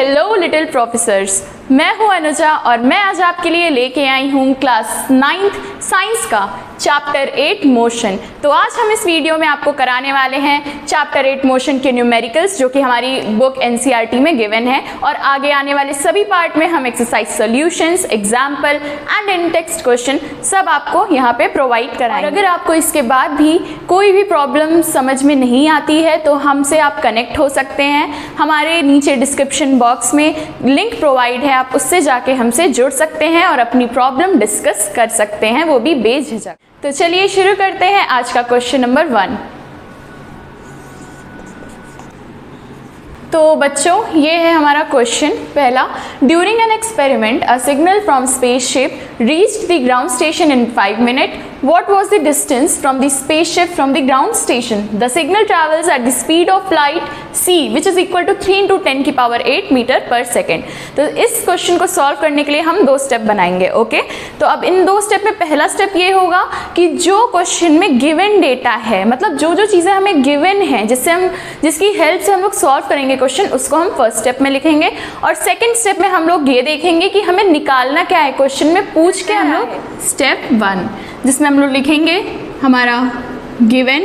Hello little professors, मैं हूं अनुजा और मैं आज आपके लिए लेके आई हूं क्लास 9th साइंस का चैप्टर 8 मोशन। तो आज हम इस वीडियो में आपको कराने वाले हैं चैप्टर 8 मोशन के न्यूमेरिकल्स, जो कि हमारी बुक एनसीईआरटी में गिवन है, और आगे आने वाले सभी पार्ट में हम exercise solutions, example and in text question सब आपको यहाँ पे प्रोवाइड कराएंगे। अगर आपको इसके बाद भी कोई भी प्रॉब्लम समझ में नहीं आती है तो हमसे आप कनेक्ट हो सकते हैं। हमारे नीचे डिस्क्रिप्शन बॉक्स में लिंक प्रोवाइड है, आप उससे जाके हमसे जुड़ सकते हैं और अपनी प्रॉब्लम डिस्कस कर सकते हैं, वो भी बेझिझक। तो चलिए शुरू करते हैं आज का क्वेश्चन नंबर 1। तो बच्चों, ये है हमारा क्वेश्चन पहला। During an experiment a signal from spaceship reached the ground station in 5 minute. What was the distance from the spaceship from the ground station? The signal travels at the speed of light c, which is equal to 3 into 10 की power 8 metre per second. तो इस question को solve करने के लिए हम 2 step बनाएंगे। Okay, तो अब इन 2 स्टेप में पहला स्टेप ये होगा कि जो क्वेश्चन में गिवन डेटा है, मतलब जो चीज़ें हमें गिवन है, जिसकी हेल्प से हम लोग सॉल्व करेंगे क्वेश्चन, उसको हम फर्स्ट स्टेप में लिखेंगे। और सेकेंड स्टेप में हम लोग ये देखेंगे कि हमें निकालना क्या है क्वेश्चन में पूछ के। हम लोग स्टेप 1 जिसमें हम लोग लिखेंगे हमारा गिवन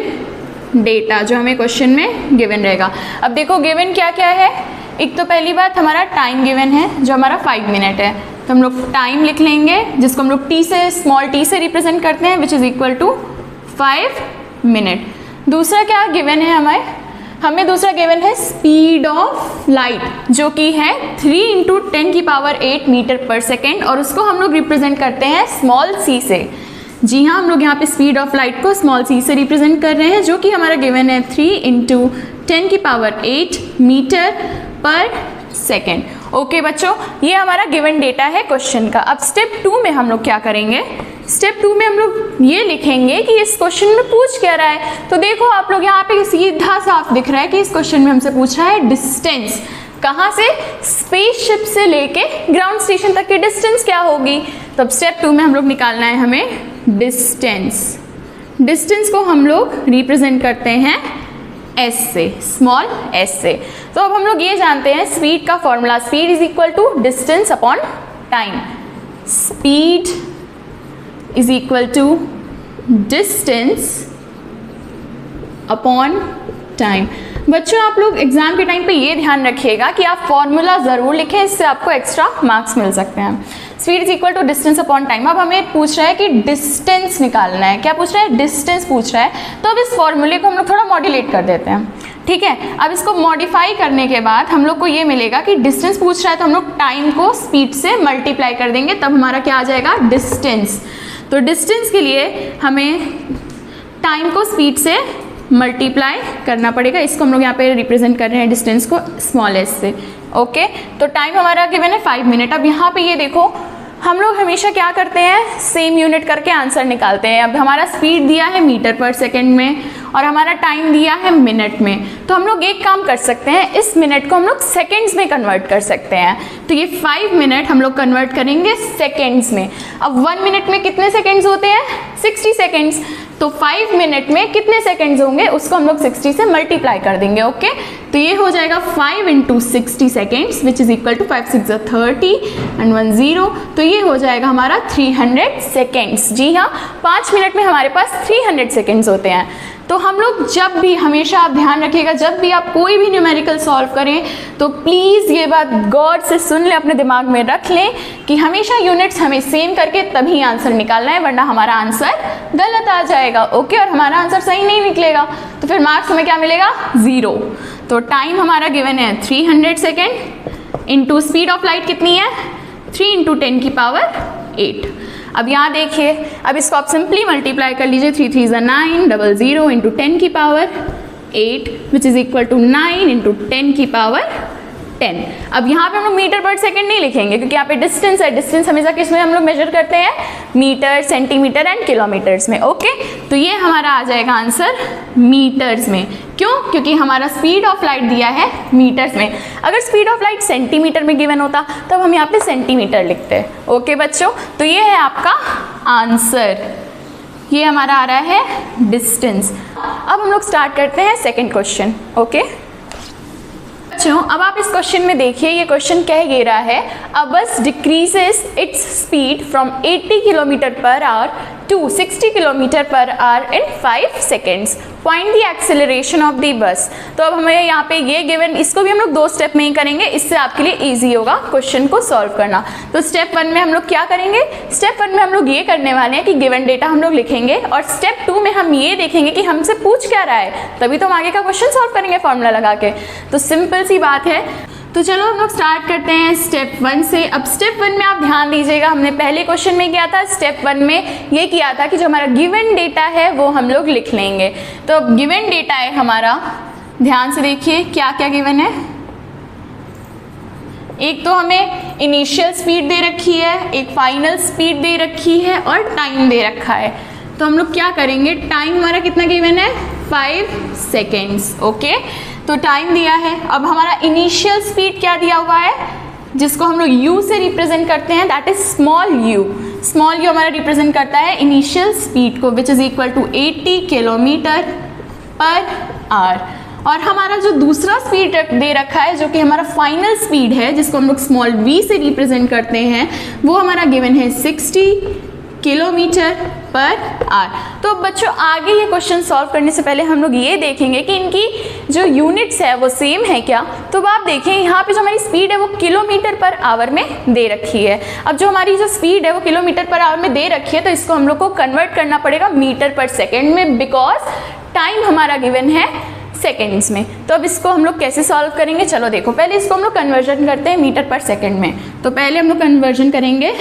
डेटा, जो हमें क्वेश्चन में गिवन रहेगा। अब देखो गिवन क्या क्या है। एक तो पहली बात हमारा टाइम गिवन है, जो हमारा 5 मिनट है, तो हम लोग टाइम लिख लेंगे, जिसको हम लोग टी से, स्मॉल टी से रिप्रेजेंट करते हैं, which is equal to 5 minute. दूसरा क्या गिवन है हमें दूसरा गिवन है स्पीड ऑफ लाइट, जो कि है 3 into 10 की पावर 8 मीटर पर सेकेंड, और उसको हम लोग रिप्रेजेंट करते हैं स्मॉल सी से। जी हाँ, हम लोग यहाँ पे स्पीड ऑफ लाइट को स्मॉल सी से रिप्रेजेंट कर रहे हैं, जो कि हमारा गिवन है 3 into 10 की power 8 metre per second. Okay बच्चों, ये हमारा गिवन डेटा है क्वेश्चन का। अब स्टेप 2 में हम लोग क्या करेंगे? स्टेप 2 में हम लोग ये लिखेंगे कि इस क्वेश्चन में पूछ क्या रहा है। तो देखो आप लोग यहाँ पे सीधा साफ दिख रहा है कि इस क्वेश्चन में हमसे पूछ रहा है डिस्टेंस। कहाँ से? स्पेसशिप से लेके ग्राउंड स्टेशन तक की डिस्टेंस क्या होगी। तब स्टेप 2 में हम लोग निकालना है हमें डिस्टेंस। डिस्टेंस को हम लोग रिप्रेजेंट करते हैं एस से, स्मॉल एस से। तो अब हम लोग ये जानते हैं स्पीड का formula, speed is equal to distance upon time. Speed is equal to distance upon time. बच्चों, आप लोग एग्जाम के टाइम पे ये ध्यान रखिएगा कि आप फॉर्मूला ज़रूर लिखें, इससे आपको एक्स्ट्रा मार्क्स मिल सकते हैं। Speed is equal to distance upon time. अब हमें पूछ रहा है कि डिस्टेंस निकालना है। क्या पूछ रहा है? डिस्टेंस पूछ रहा है। तो अब इस फॉर्मूले को हम लोग थोड़ा मॉड्यूलेट कर देते हैं, ठीक है। अब इसको मॉडिफाई करने के बाद हम लोग को ये मिलेगा कि डिस्टेंस पूछ रहा है, तो हम लोग टाइम को स्पीड से मल्टीप्लाई कर देंगे, तब हमारा क्या आ जाएगा? डिस्टेंस। तो डिस्टेंस के लिए हमें टाइम को स्पीड से मल्टीप्लाई करना पड़ेगा। इसको हम लोग यहाँ पे रिप्रेजेंट कर रहे हैं डिस्टेंस को स्मॉल एस से। ओके, तो टाइम हमारा गिवन है 5 मिनट। अब यहाँ पे ये देखो, हम लोग हमेशा क्या करते हैं? सेम यूनिट करके आंसर निकालते हैं। अब हमारा स्पीड दिया है मीटर पर सेकेंड में और हमारा टाइम दिया है मिनट में, तो हम लोग एक काम कर सकते हैं, इस मिनट को हम लोग सेकेंड्स में कन्वर्ट कर सकते हैं। तो ये 5 मिनट हम लोग कन्वर्ट करेंगे सेकेंड्स में। अब 1 मिनट में कितने सेकेंड्स होते हैं? 60 सेकेंड्स। तो 5 मिनट में कितने सेकेंड्स होंगे, उसको हम लोग 60 से मल्टीप्लाई कर देंगे। ओके, तो ये हो जाएगा 5 into 60 seconds, which is equal to 5 6 30 and 1 0। तो ये हो जाएगा हमारा 300 सेकेंड्स। जी हाँ, 5 मिनट में हमारे पास 300 सेकेंड्स होते हैं। तो हम लोग जब भी, हमेशा आप ध्यान रखिएगा, जब भी आप कोई भी न्यूमेरिकल सॉल्व करें तो प्लीज़ ये बात गौर से सुन लें, अपने दिमाग में रख लें कि हमेशा यूनिट्स हमें सेम करके तभी आंसर निकालना है, वरना हमारा आंसर गलत आ जाएगा। ओके, और हमारा आंसर सही नहीं निकलेगा तो फिर मार्क्स हमें क्या मिलेगा? 0। तो टाइम हमारा गिवन है 300 second into speed of light कितनी है? 3 into 10 की पावर 8। अब यहाँ देखिए, अब इसको आप सिंपली मल्टीप्लाई कर लीजिए। 3 3 9, 00 इंटू 10 की power 8, which is equal to 9 into 10 की पावर 10। अब यहाँ पे हम लोग मीटर पर सेकेंड नहीं लिखेंगे, क्योंकि यहाँ पे डिस्टेंस है। डिस्टेंस हमेशा किस में हम लोग मेजर करते हैं? मीटर, सेंटीमीटर एंड किलोमीटर्स में। ओके, तो ये हमारा आ जाएगा आंसर मीटर्स में। क्यों? क्योंकि हमारा स्पीड ऑफ लाइट दिया है मीटर्स में। अगर स्पीड ऑफ लाइट सेंटीमीटर में गिवन होता तब हम यहाँ पे सेंटीमीटर लिखते। ओके बच्चों, तो ये है आपका आंसर। ये हमारा आ रहा है डिस्टेंस। अब हम लोग स्टार्ट करते हैं सेकेंड क्वेश्चन। ओके बच्चों अब आप इस क्वेश्चन में देखिए, ये क्वेश्चन कह ये रहा है a bus decreases its speed from 80 kilometre per hour to 60 kilometre per hour in 5 seconds, find the acceleration of the bus. तो अब हमें यहाँ पे ये गिवन, इसको भी हम लोग 2 स्टेप में ही करेंगे, इससे आपके लिए ईजी होगा क्वेश्चन को सॉल्व करना। तो स्टेप 1 में हम लोग क्या करेंगे, स्टेप 1 में हम लोग ये करने वाले हैं कि गिवन डेटा हम लोग लिखेंगे और स्टेप 2 में हम ये देखेंगे कि हमसे पूछ क्या रहा है, तभी तो हम आगे का क्वेश्चन सॉल्व करेंगे फॉर्मूला लगा के। तो सिंपल सी बात है। तो चलो हम लोग स्टार्ट करते हैं स्टेप 1 से। अब स्टेप 1 में आप ध्यान दीजिएगा, हमने पहले क्वेश्चन में किया था, स्टेप 1 में ये किया था कि जो हमारा गिवन डेटा है वो हम लोग लिख लेंगे। तो अब गिवन डेटा है हमारा, ध्यान से देखिए क्या क्या गिवन है। एक तो हमें इनिशियल स्पीड दे रखी है, एक फाइनल स्पीड दे रखी है और टाइम दे रखा है। तो हम लोग क्या करेंगे, टाइम हमारा कितना गिवन है 5 सेकेंड्स, ओके। तो टाइम दिया है। अब हमारा इनिशियल स्पीड क्या दिया हुआ है, जिसको हम लोग u से रिप्रेजेंट करते हैं, that is small u। Small u हमारा रिप्रेजेंट करता है इनिशियल स्पीड को, which is equal to 80 kilometre per hour. और हमारा जो दूसरा स्पीड दे रखा है, जो कि हमारा फाइनल स्पीड है, जिसको हम लोग स्मॉल v से रिप्रेजेंट करते हैं, वो हमारा गिवन है 60 किलोमीटर पर आवर। तो बच्चों आगे ये क्वेश्चन सॉल्व करने से पहले हम लोग ये देखेंगे कि इनकी जो यूनिट्स है वो सेम है क्या। तो आप देखें यहाँ पे जो हमारी स्पीड है वो किलोमीटर पर आवर में दे रखी है। अब जो हमारी जो स्पीड है वो किलोमीटर पर आवर में दे रखी है, तो इसको हम लोग को कन्वर्ट करना पड़ेगा मीटर पर सेकेंड में, बिकॉज टाइम हमारा गिवन है सेकेंड्स में। तो अब इसको हम लोग कैसे सॉल्व करेंगे, चलो देखो पहले इसको हम लोग कन्वर्जन करते हैं मीटर पर सेकेंड में। तो पहले हम लोग कन्वर्जन करेंगे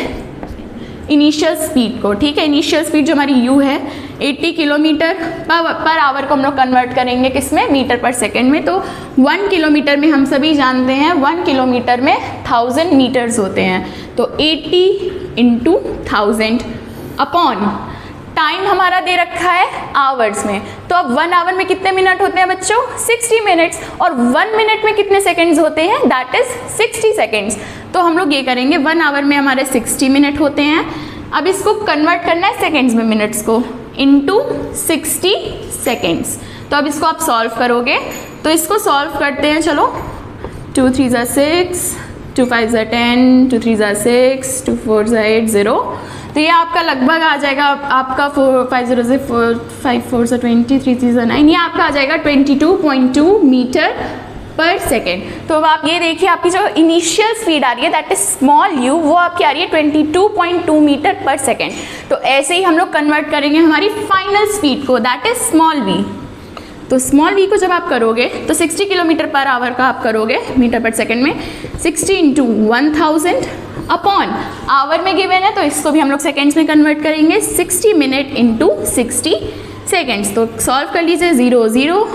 इनिशियल स्पीड को, ठीक है। इनिशियल स्पीड जो हमारी u है 80 किलोमीटर पर आवर को हम लोग कन्वर्ट करेंगे किसमें, मीटर पर सेकेंड में। तो 1 किलोमीटर में हम सभी जानते हैं 1 किलोमीटर में 1000 मीटर्स होते हैं। तो 80 × 1000 अपॉन टाइम हमारा दे रखा है आवर्स में। तो अब 1 आवर में कितने मिनट होते हैं बच्चों, 60 मिनट्स। और 1 मिनट में कितने सेकेंड्स होते हैं, दैट इज 60 सेकेंड्स। तो हम लोग ये करेंगे 1 आवर में हमारे 60 मिनट होते हैं। अब इसको कन्वर्ट करना है सेकेंड्स में, मिनट्स को, इनटू 60 सेकेंड्स। तो अब इसको आप सॉल्व करोगे, तो इसको सॉल्व करते हैं, चलो 2 3 = 6, 2 5 = 10, 2 3 = 6, 2 4 = 8, 0। तो ये आपका लगभग आ जाएगा आपका 4 5 0 से 4 5 4 से 20, 3 3 = 9, ये आपका आ जाएगा 22.2 मीटर पर सेकेंड। तो अब आप ये देखिए आपकी जो इनिशियल स्पीड आ रही है दैट इज स्मॉल u, वो आपकी आ रही है 22.2 मीटर पर सेकेंड। तो ऐसे ही हम लोग कन्वर्ट करेंगे हमारी फाइनल स्पीड को, दैट इज स्मॉल v। तो स्मॉल v को जब आप करोगे तो 60 किलोमीटर पर आवर का आप करोगे मीटर पर सेकेंड में, 60 × 1000 अपॉन आवर में गिवन है, तो इसको भी हम लोग सेकेंड्स में कन्वर्ट करेंगे, 60 मिनट × 60 सेकेंड्स। तो सॉल्व कर लीजिए, 0 0,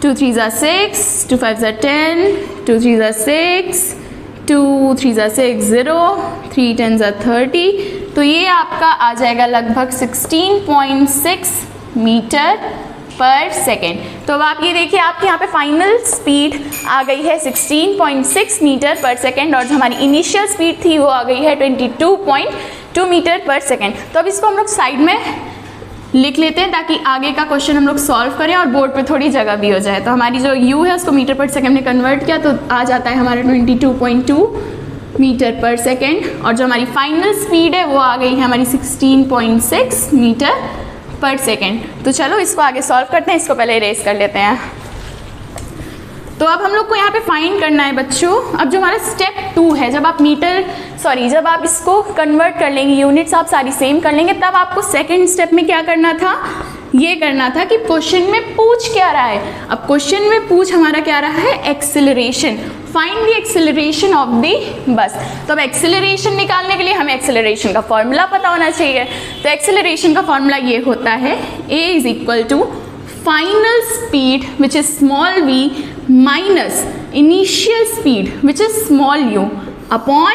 2 3 = 6, 2 5 = 10, 2 3 = 6, 2 3 = 6, 0, 3 10 = 30। तो ये आपका आ जाएगा लगभग 16.6 मीटर पर सेकेंड। तो अब आप ये देखिए आपके यहाँ पे फाइनल स्पीड आ गई है 16.6 मीटर पर सेकेंड, और जो हमारी इनिशियल स्पीड थी वो आ गई है 22.2 मीटर पर सेकेंड। तो अब इसको हम लोग साइड में लिख लेते हैं ताकि आगे का क्वेश्चन हम लोग सॉल्व करें और बोर्ड पे थोड़ी जगह भी हो जाए। तो हमारी जो u है उसको मीटर पर सेकेंड में कन्वर्ट किया, तो आ जाता है हमारा 22.2 मीटर पर सेकेंड, और जो हमारी फाइनल स्पीड है वो आ गई है हमारी 16.6 मीटर पर सेकेंड। तो चलो इसको आगे सॉल्व करते हैं, इसको पहले इरेज कर लेते हैं। तो अब हम लोग को यहाँ पे फाइंड करना है बच्चों, अब जो हमारा स्टेप 2 है, जब आप इसको कन्वर्ट कर लेंगे, यूनिट्स आप सारी सेम कर लेंगे, तब आपको सेकंड स्टेप में क्या करना था, ये करना था कि क्वेश्चन में पूछ क्या रहा है। अब क्वेश्चन में पूछ हमारा क्या रहा है, acceleration, find the acceleration of the bus. तो अब एक्सेलरेशन निकालने के लिए हमें एक्सेलरेशन का फॉर्मूला पता होना चाहिए। तो एक्सेलरेशन का फॉर्मूला ये होता है, a = final speed which is small v minus initial speed which is small u upon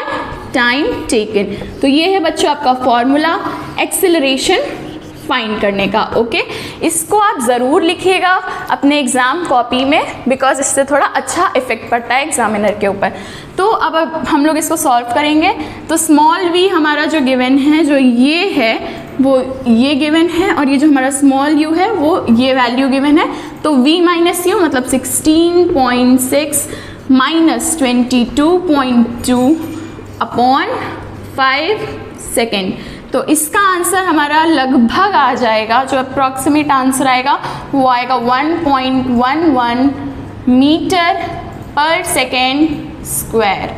time taken. तो ये है बच्चों आपका फॉर्मूला एक्सेलरेशन फाइंड करने का, ओके। इसको आप ज़रूर लिखिएगा अपने एग्ज़ाम कॉपी में, बिकॉज इससे थोड़ा अच्छा इफेक्ट पड़ता है एग्जामिनर के ऊपर। तो अब हम लोग इसको सॉल्व करेंगे। तो स्मॉल v हमारा जो गिवन है, जो ये है वो ये गिवन है, और ये जो हमारा स्मॉल u है वो ये वैल्यू गिवन है। तो v - u मतलब 16.6 माइनस 22.2 अपॉन 5 सेकेंड। तो इसका आंसर हमारा लगभग आ जाएगा, जो अप्रॉक्सीमेट आंसर आएगा वो आएगा 1.11 मीटर पर सेकेंड स्क्वायर।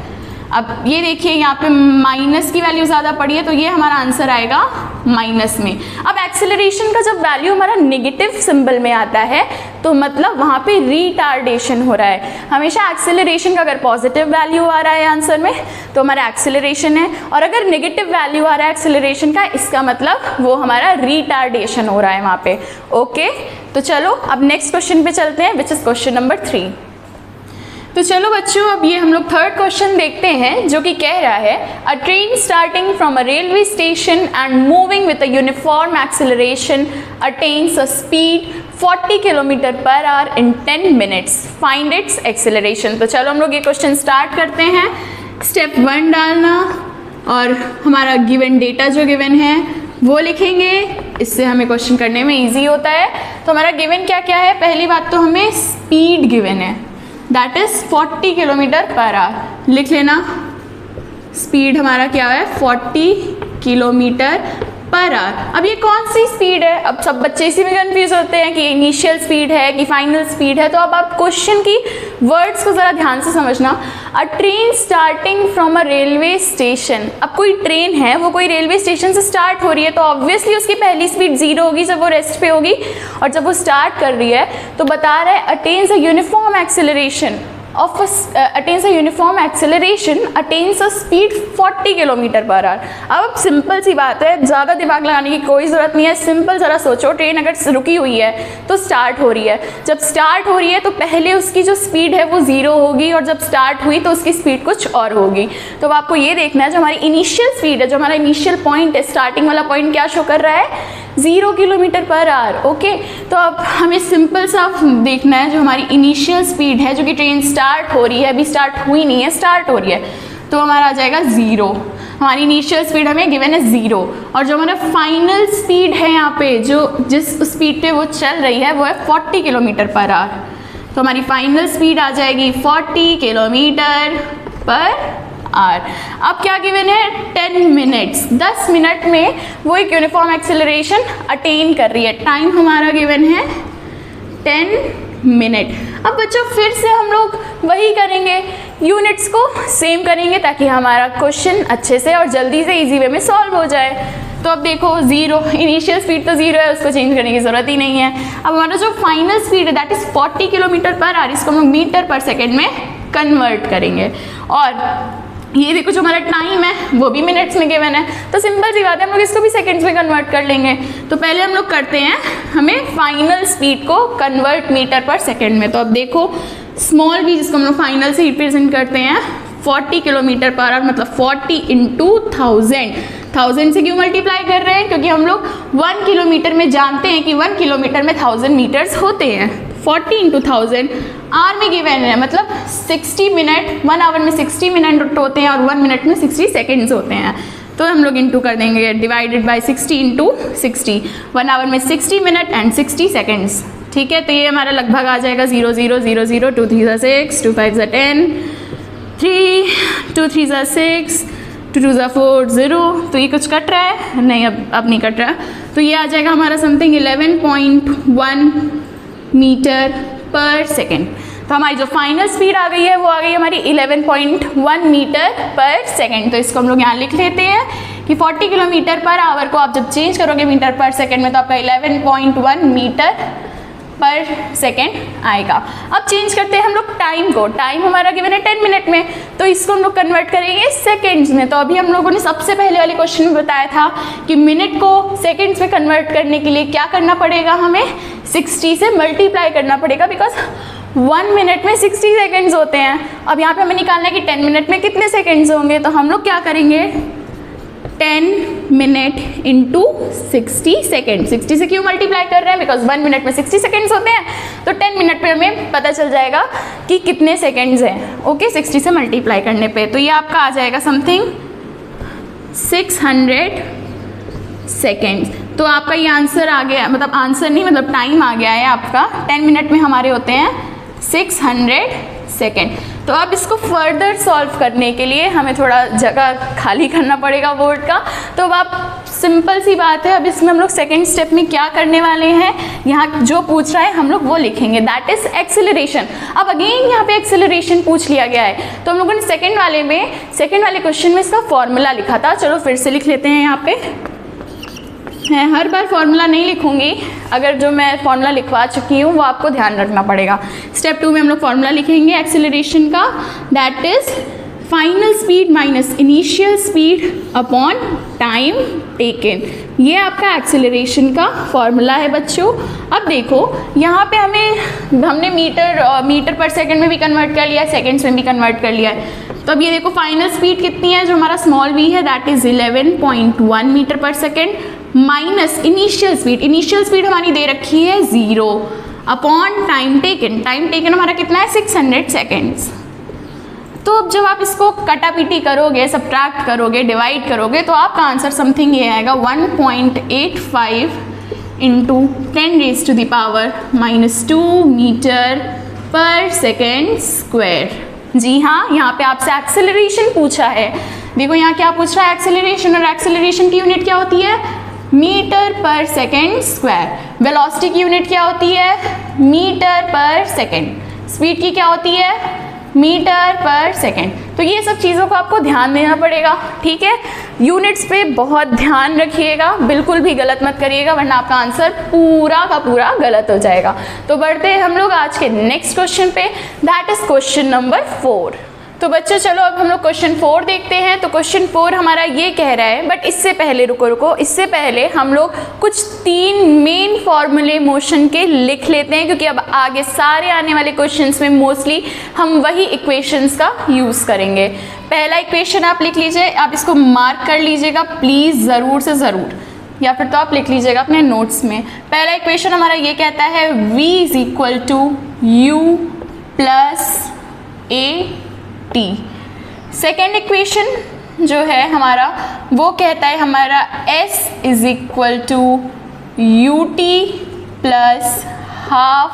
अब ये देखिए यहाँ पे माइनस की वैल्यू ज़्यादा पड़ी है, तो ये हमारा आंसर आएगा माइनस में। अब एक्सेलरेशन का जब वैल्यू हमारा नेगेटिव सिंबल में आता है तो मतलब वहाँ पे रिटार्डेशन हो रहा है। हमेशा एक्सेलरेशन का अगर पॉजिटिव वैल्यू आ रहा है आंसर में तो हमारा एक्सेलरेशन है, और अगर नेगेटिव वैल्यू आ रहा है एक्सेलरेशन का, इसका मतलब वो हमारा रिटार्डेशन हो रहा है वहाँ पे। ओके, तो चलो अब नेक्स्ट क्वेश्चन पे चलते हैं, विच इज़ क्वेश्चन नंबर 3। तो चलो बच्चों, अब ये हम लोग थर्ड क्वेश्चन देखते हैं, जो कि कह रहा है अ train starting from a railway station and moving with a uniform acceleration attains a speed 40 kilometre per hour in 10 minutes, find its acceleration. तो चलो हम लोग ये क्वेश्चन स्टार्ट करते हैं। स्टेप 1 डालना और हमारा गिवन डेटा जो गिवन है वो लिखेंगे, इससे हमें क्वेश्चन करने में ईजी होता है। तो हमारा गिवन क्या क्या है, पहली बात तो हमें स्पीड गिवन है, that is 40 kilometre per our. लिख लेना, स्पीड हमारा क्या है 40 किलोमीटर पर आवर। अब ये कौन सी स्पीड है, अब सब बच्चे इसी में कंफ्यूज होते हैं कि इनिशियल स्पीड है कि फाइनल स्पीड है। तो अब आप क्वेश्चन की वर्ड्स को ज़रा ध्यान से समझना। अ train starting from a railway station, अब कोई ट्रेन है वो कोई रेलवे स्टेशन से स्टार्ट हो रही है, तो ऑब्वियसली उसकी पहली स्पीड 0 होगी जब वो रेस्ट पे होगी, और जब वो स्टार्ट कर रही है तो बता रहा है attains a uniform acceleration attains a uniform acceleration attains a speed 40 kilometre per our. अब सिंपल सी बात है, ज़्यादा दिमाग लगाने की कोई ज़रूरत नहीं है। सिंपल ज़रा सोचो, ट्रेन अगर रुकी हुई है तो स्टार्ट हो रही है, जब स्टार्ट हो रही है तो पहले उसकी जो स्पीड है वो 0 होगी, और जब स्टार्ट हुई तो उसकी स्पीड कुछ और होगी। तो अब आपको ये देखना है जो हमारी इनिशियल स्पीड है, जो हमारा इनिशियल पॉइंट है, स्टार्टिंग वाला पॉइंट क्या शो कर रहा है 0 किलोमीटर पर आवर। ओके, तो अब हमें सिंपल सा देखना है जो हमारी इनिशियल स्पीड है, जो कि ट्रेन स्टार्ट हो रही है, अभी स्टार्ट हुई नहीं है, स्टार्ट हो रही है, तो हमारा आ जाएगा 0। हमारी इनिशियल स्पीड हमें गिवन है 0, और जो हमारा फाइनल स्पीड है यहाँ पे, जो जिस स्पीड पे वो चल रही है वो है 40 किलोमीटर पर आवर। तो हमारी फाइनल स्पीड आ जाएगी 40 किलोमीटर पर आर। अब क्या गिवन है 10 मिनट्स, 10 मिनट में वो एक यूनिफॉर्म एक्सेलरेशन अटेन कर रही है। टाइम हमारा गिवन है 10 मिनट। अब बच्चों फिर से हम लोग वही करेंगे, यूनिट्स को सेम करेंगे ताकि हमारा क्वेश्चन अच्छे से और जल्दी से इजी वे में सॉल्व हो जाए। तो अब देखो 0, इनिशियल स्पीड तो 0 है, उसको चेंज करने की ज़रूरत ही नहीं है। अब हमारा जो फाइनल स्पीड है that is 40 kilometre per our, इसको हम लोग मीटर पर सेकेंड में कन्वर्ट करेंगे, और ये देखो जो हमारा टाइम है वो भी मिनट्स में गिवन है, तो सिंपल सी बात है हम लोग इसको भी सेकंड्स में कन्वर्ट कर लेंगे। तो पहले हम लोग करते हैं, हमें फाइनल स्पीड को कन्वर्ट मीटर पर सेकंड में। तो अब देखो स्मॉल v जिसको हम लोग फाइनल से रिप्रेजेंट करते हैं 40 किलोमीटर पर आवर, मतलब 40 इंटू 1000 से क्यों मल्टीप्लाई कर रहे हैं, क्योंकि हम लोग 1 किलोमीटर में जानते हैं कि 1 किलोमीटर में 1000 मीटर्स होते हैं। 40 इंटू 1000 आर में गिवन है, मतलब 60 मिनट, 1 आवर में 60 मिनट होते हैं और 1 मिनट में 60 सेकेंड्स होते हैं। तो हम लोग इंटू कर देंगे, डिवाइडेड बाय 60 इंटू 60, 1 आवर में 60 मिनट एंड 60 सेकेंड्स। ठीक है, तो ये हमारा लगभग आ जाएगा 0 0 0 0, 2 3 6, 2 5 10, 3 2 3 6, 2 2 4 0। तो ये कुछ कट रहा है, नहीं अब नहीं कट रहा, तो ये आ जाएगा हमारा समथिंग 11.1 मीटर पर सेकेंड। तो हमारी जो फाइनल स्पीड आ गई है वो आ गई हमारी 11.1 मीटर पर सेकेंड। तो इसको हम लोग यहाँ लिख लेते हैं कि 40 किलोमीटर पर आवर को आप जब चेंज करोगे मीटर पर सेकेंड में तो आपका 11.1 मीटर पर सेकेंड आएगा। अब चेंज करते हैं हम लोग टाइम को, टाइम हमारा गिवन है 10 मिनट में, तो इसको हम लोग कन्वर्ट करेंगे सेकेंड्स में। तो अभी हम लोगों ने सबसे पहले वाले क्वेश्चन में बताया था कि मिनट को सेकेंड्स में कन्वर्ट करने के लिए क्या करना पड़ेगा, हमें 60 से मल्टीप्लाई करना पड़ेगा, बिकॉज 1 मिनट में 60 सेकेंड्स होते हैं। अब यहाँ पे हमें निकालना है कि 10 मिनट में कितने सेकेंड्स होंगे, तो हम लोग क्या करेंगे 10 मिनट इंटू 60 सेकेंड। 60 से क्यों मल्टीप्लाई कर रहे हैं, बिकॉज 1 मिनट में 60 सेकेंड्स होते हैं, तो 10 मिनट पे हमें पता चल जाएगा कि कितने सेकेंड्स हैं। ओके, 60 से मल्टीप्लाई करने पे तो ये आपका आ जाएगा समथिंग 600 सेकेंड्स। तो आपका ये आंसर आ गया, मतलब आंसर नहीं मतलब टाइम आ गया है आपका, 10 मिनट में हमारे होते हैं 600 सेकेंड। तो तो अब इसको फर्दर सॉल्व करने के लिए हमें थोड़ा जगह खाली करना पड़ेगा बोर्ड का। तो अब आप सिंपल सी बात है, अब इसमें हम लोग सेकेंड स्टेप में क्या करने वाले हैं, यहाँ जो पूछ रहा है हम लोग वो लिखेंगे, दैट इज एक्सेलरेशन। अब अगेन यहाँ पे एक्सेलरेशन पूछ लिया गया है, तो हम लोगों ने सेकेंड वाले क्वेश्चन में इसका फॉर्मूला लिखा था। चलो फिर से लिख लेते हैं। यहाँ पे मैं हर बार फॉर्मूला नहीं लिखूंगी, अगर जो मैं फॉर्मूला लिखवा चुकी हूँ वो आपको ध्यान रखना पड़ेगा। स्टेप 2 में हम लोग फॉर्मूला लिखेंगे एक्सेलरेशन का, that is final speed minus initial speed upon time taken. ये आपका एक्सेलरेशन का फॉर्मूला है बच्चों। अब देखो यहाँ पे हमने मीटर पर सेकंड में भी कन्वर्ट कर लिया है, सेकंड्स में भी कन्वर्ट कर लिया है। तो अब ये देखो फाइनल स्पीड कितनी है, जो हमारा स्मॉल v है that is 11.1 metre per second minus initial speed हमारी दे रखी है 0 अपॉन टाइम टेकन हमारा कितना है 600 सेकेंड्स। तो अब जब आप इसको कटापीटी करोगे, सब्ट्रैक्ट करोगे, डिवाइड करोगे, तो आपका आंसर समथिंग ये आएगा 1.85 into 10⁻⁻² metre per second square. जी हाँ, यहाँ पे आपसे एक्सेलरेशन पूछा है। देखो यहाँ क्या पूछ रहा है, एक्सेलरेशन, और एक्सेलरेशन की यूनिट क्या होती है, metre per second square. Velocity की यूनिट क्या होती है, मीटर पर सेकेंड। स्पीड की क्या होती है, मीटर पर सेकेंड। तो ये सब चीज़ों को आपको ध्यान देना पड़ेगा, ठीक है। यूनिट्स पे बहुत ध्यान रखिएगा, बिल्कुल भी गलत मत करिएगा, वरना आपका आंसर पूरा का पूरा गलत हो जाएगा। तो बढ़ते हैं हम लोग आज के नेक्स्ट क्वेश्चन पे, दैट इज क्वेश्चन नंबर 4। तो बच्चों चलो अब हम लोग क्वेश्चन 4 देखते हैं। तो क्वेश्चन 4 हमारा ये कह रहा है, बट इससे पहले रुको, इससे पहले हम लोग कुछ 3 मेन फॉर्मूले मोशन के लिख लेते हैं, क्योंकि अब आगे सारे आने वाले क्वेश्चंस में मोस्टली हम वही इक्वेशंस का यूज़ करेंगे। पहला इक्वेशन आप लिख लीजिए, आप इसको मार्क कर लीजिएगा प्लीज़, ज़रूर से ज़रूर, या फिर तो आप लिख लीजिएगा अपने नोट्स में। पहला इक्वेशन हमारा ये कहता है v = u + a t। Second equation जो है हमारा वो कहता है हमारा s = ut + ½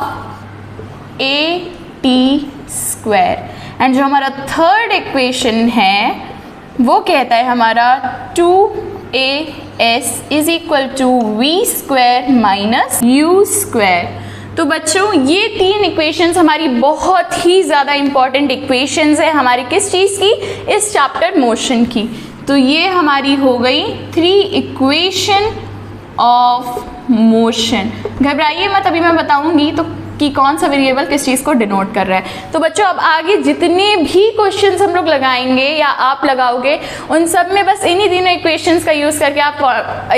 at²। एंड जो हमारा थर्ड इक्वेशन है वो कहता है हमारा 2as = v² - u²। तो बच्चों ये 3 इक्वेशंस हमारी बहुत ही ज़्यादा इंपॉर्टेंट इक्वेशंस है हमारी किस चीज़ की, इस चैप्टर मोशन की। तो ये हमारी हो गई 3 इक्वेशन ऑफ मोशन। घबराइए मत, अभी मैं बताऊंगी तो कि कौन सा वेरिएबल किस चीज़ को डिनोट कर रहा है। तो बच्चों अब आगे जितने भी क्वेश्चंस हम लोग लगाएंगे या आप लगाओगे, उन सब में बस इन्हीं तीनों इक्वेशंस का यूज़ करके आप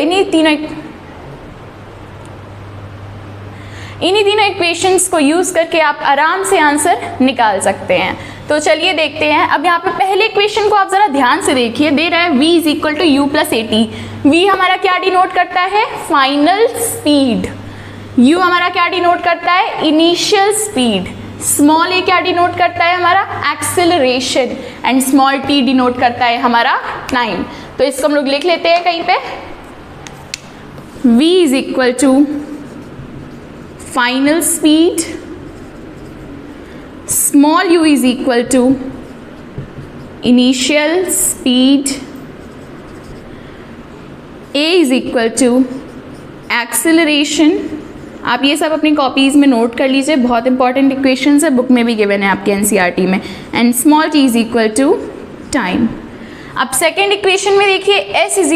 इन्हीं तीनों इक्वेशंस को यूज़ करके आप आराम से आंसर निकाल सकते हैं। तो चलिए देखते हैं। अब यहाँ पे पहले इक्वेशन को आप ज़रा ध्यान से देखिए, दे रहा है v = u + at। v हमारा क्या डिनोट करता है, फाइनल स्पीड। u हमारा क्या डिनोट करता है, इनिशियल स्पीड। स्मॉल a क्या डिनोट करता है हमारा, acceleration. And small t denote करता है हमारा टाइम। तो इसको हम लोग लिख लेते हैं कहीं पे, v = final speed, small u = initial speed, a = acceleration. आप ये सब अपनी कॉपीज़ में नोट कर लीजिए, बहुत इंपॉर्टेंट इक्वेशंस है, बुक में भी गिवन है आपके एनसीईआरटी में। And small t = time. अब सेकेंड इक्वेशन में देखिए s =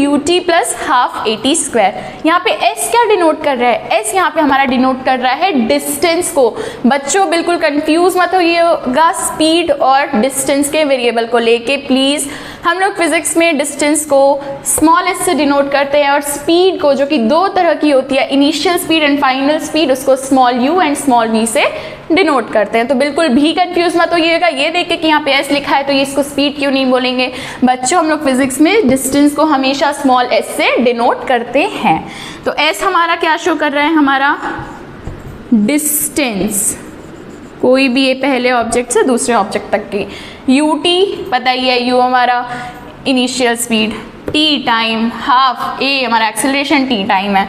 ut + ½ at²। यहाँ पे s क्या डिनोट कर रहा है, s यहाँ पे हमारा डिनोट कर रहा है डिस्टेंस को। बच्चों बिल्कुल कंफ्यूज मत होइएगा स्पीड और डिस्टेंस के वेरिएबल को लेके प्लीज़। हम लोग फिजिक्स में डिस्टेंस को स्मॉल s से डिनोट करते हैं और स्पीड को, जो कि 2 तरह की होती है, initial speed and final speed, उसको small u and small v से डिनोट करते हैं। तो बिल्कुल भी कंफ्यूज मत होइएगा ये देख के कि यहाँ पे s लिखा है तो ये इसको स्पीड क्यों नहीं बोलेंगे। बच्चों हम लोग फिजिक्स में डिस्टेंस को हमेशा स्मॉल s से डिनोट करते हैं। तो s हमारा क्या शो कर रहा है, हमारा डिस्टेंस, कोई भी ये पहले ऑब्जेक्ट से दूसरे ऑब्जेक्ट तक की। ut पता ही है, u हमारा initial speed, t time, ½ a हमारा एक्सेलरेशन, t टाइम है,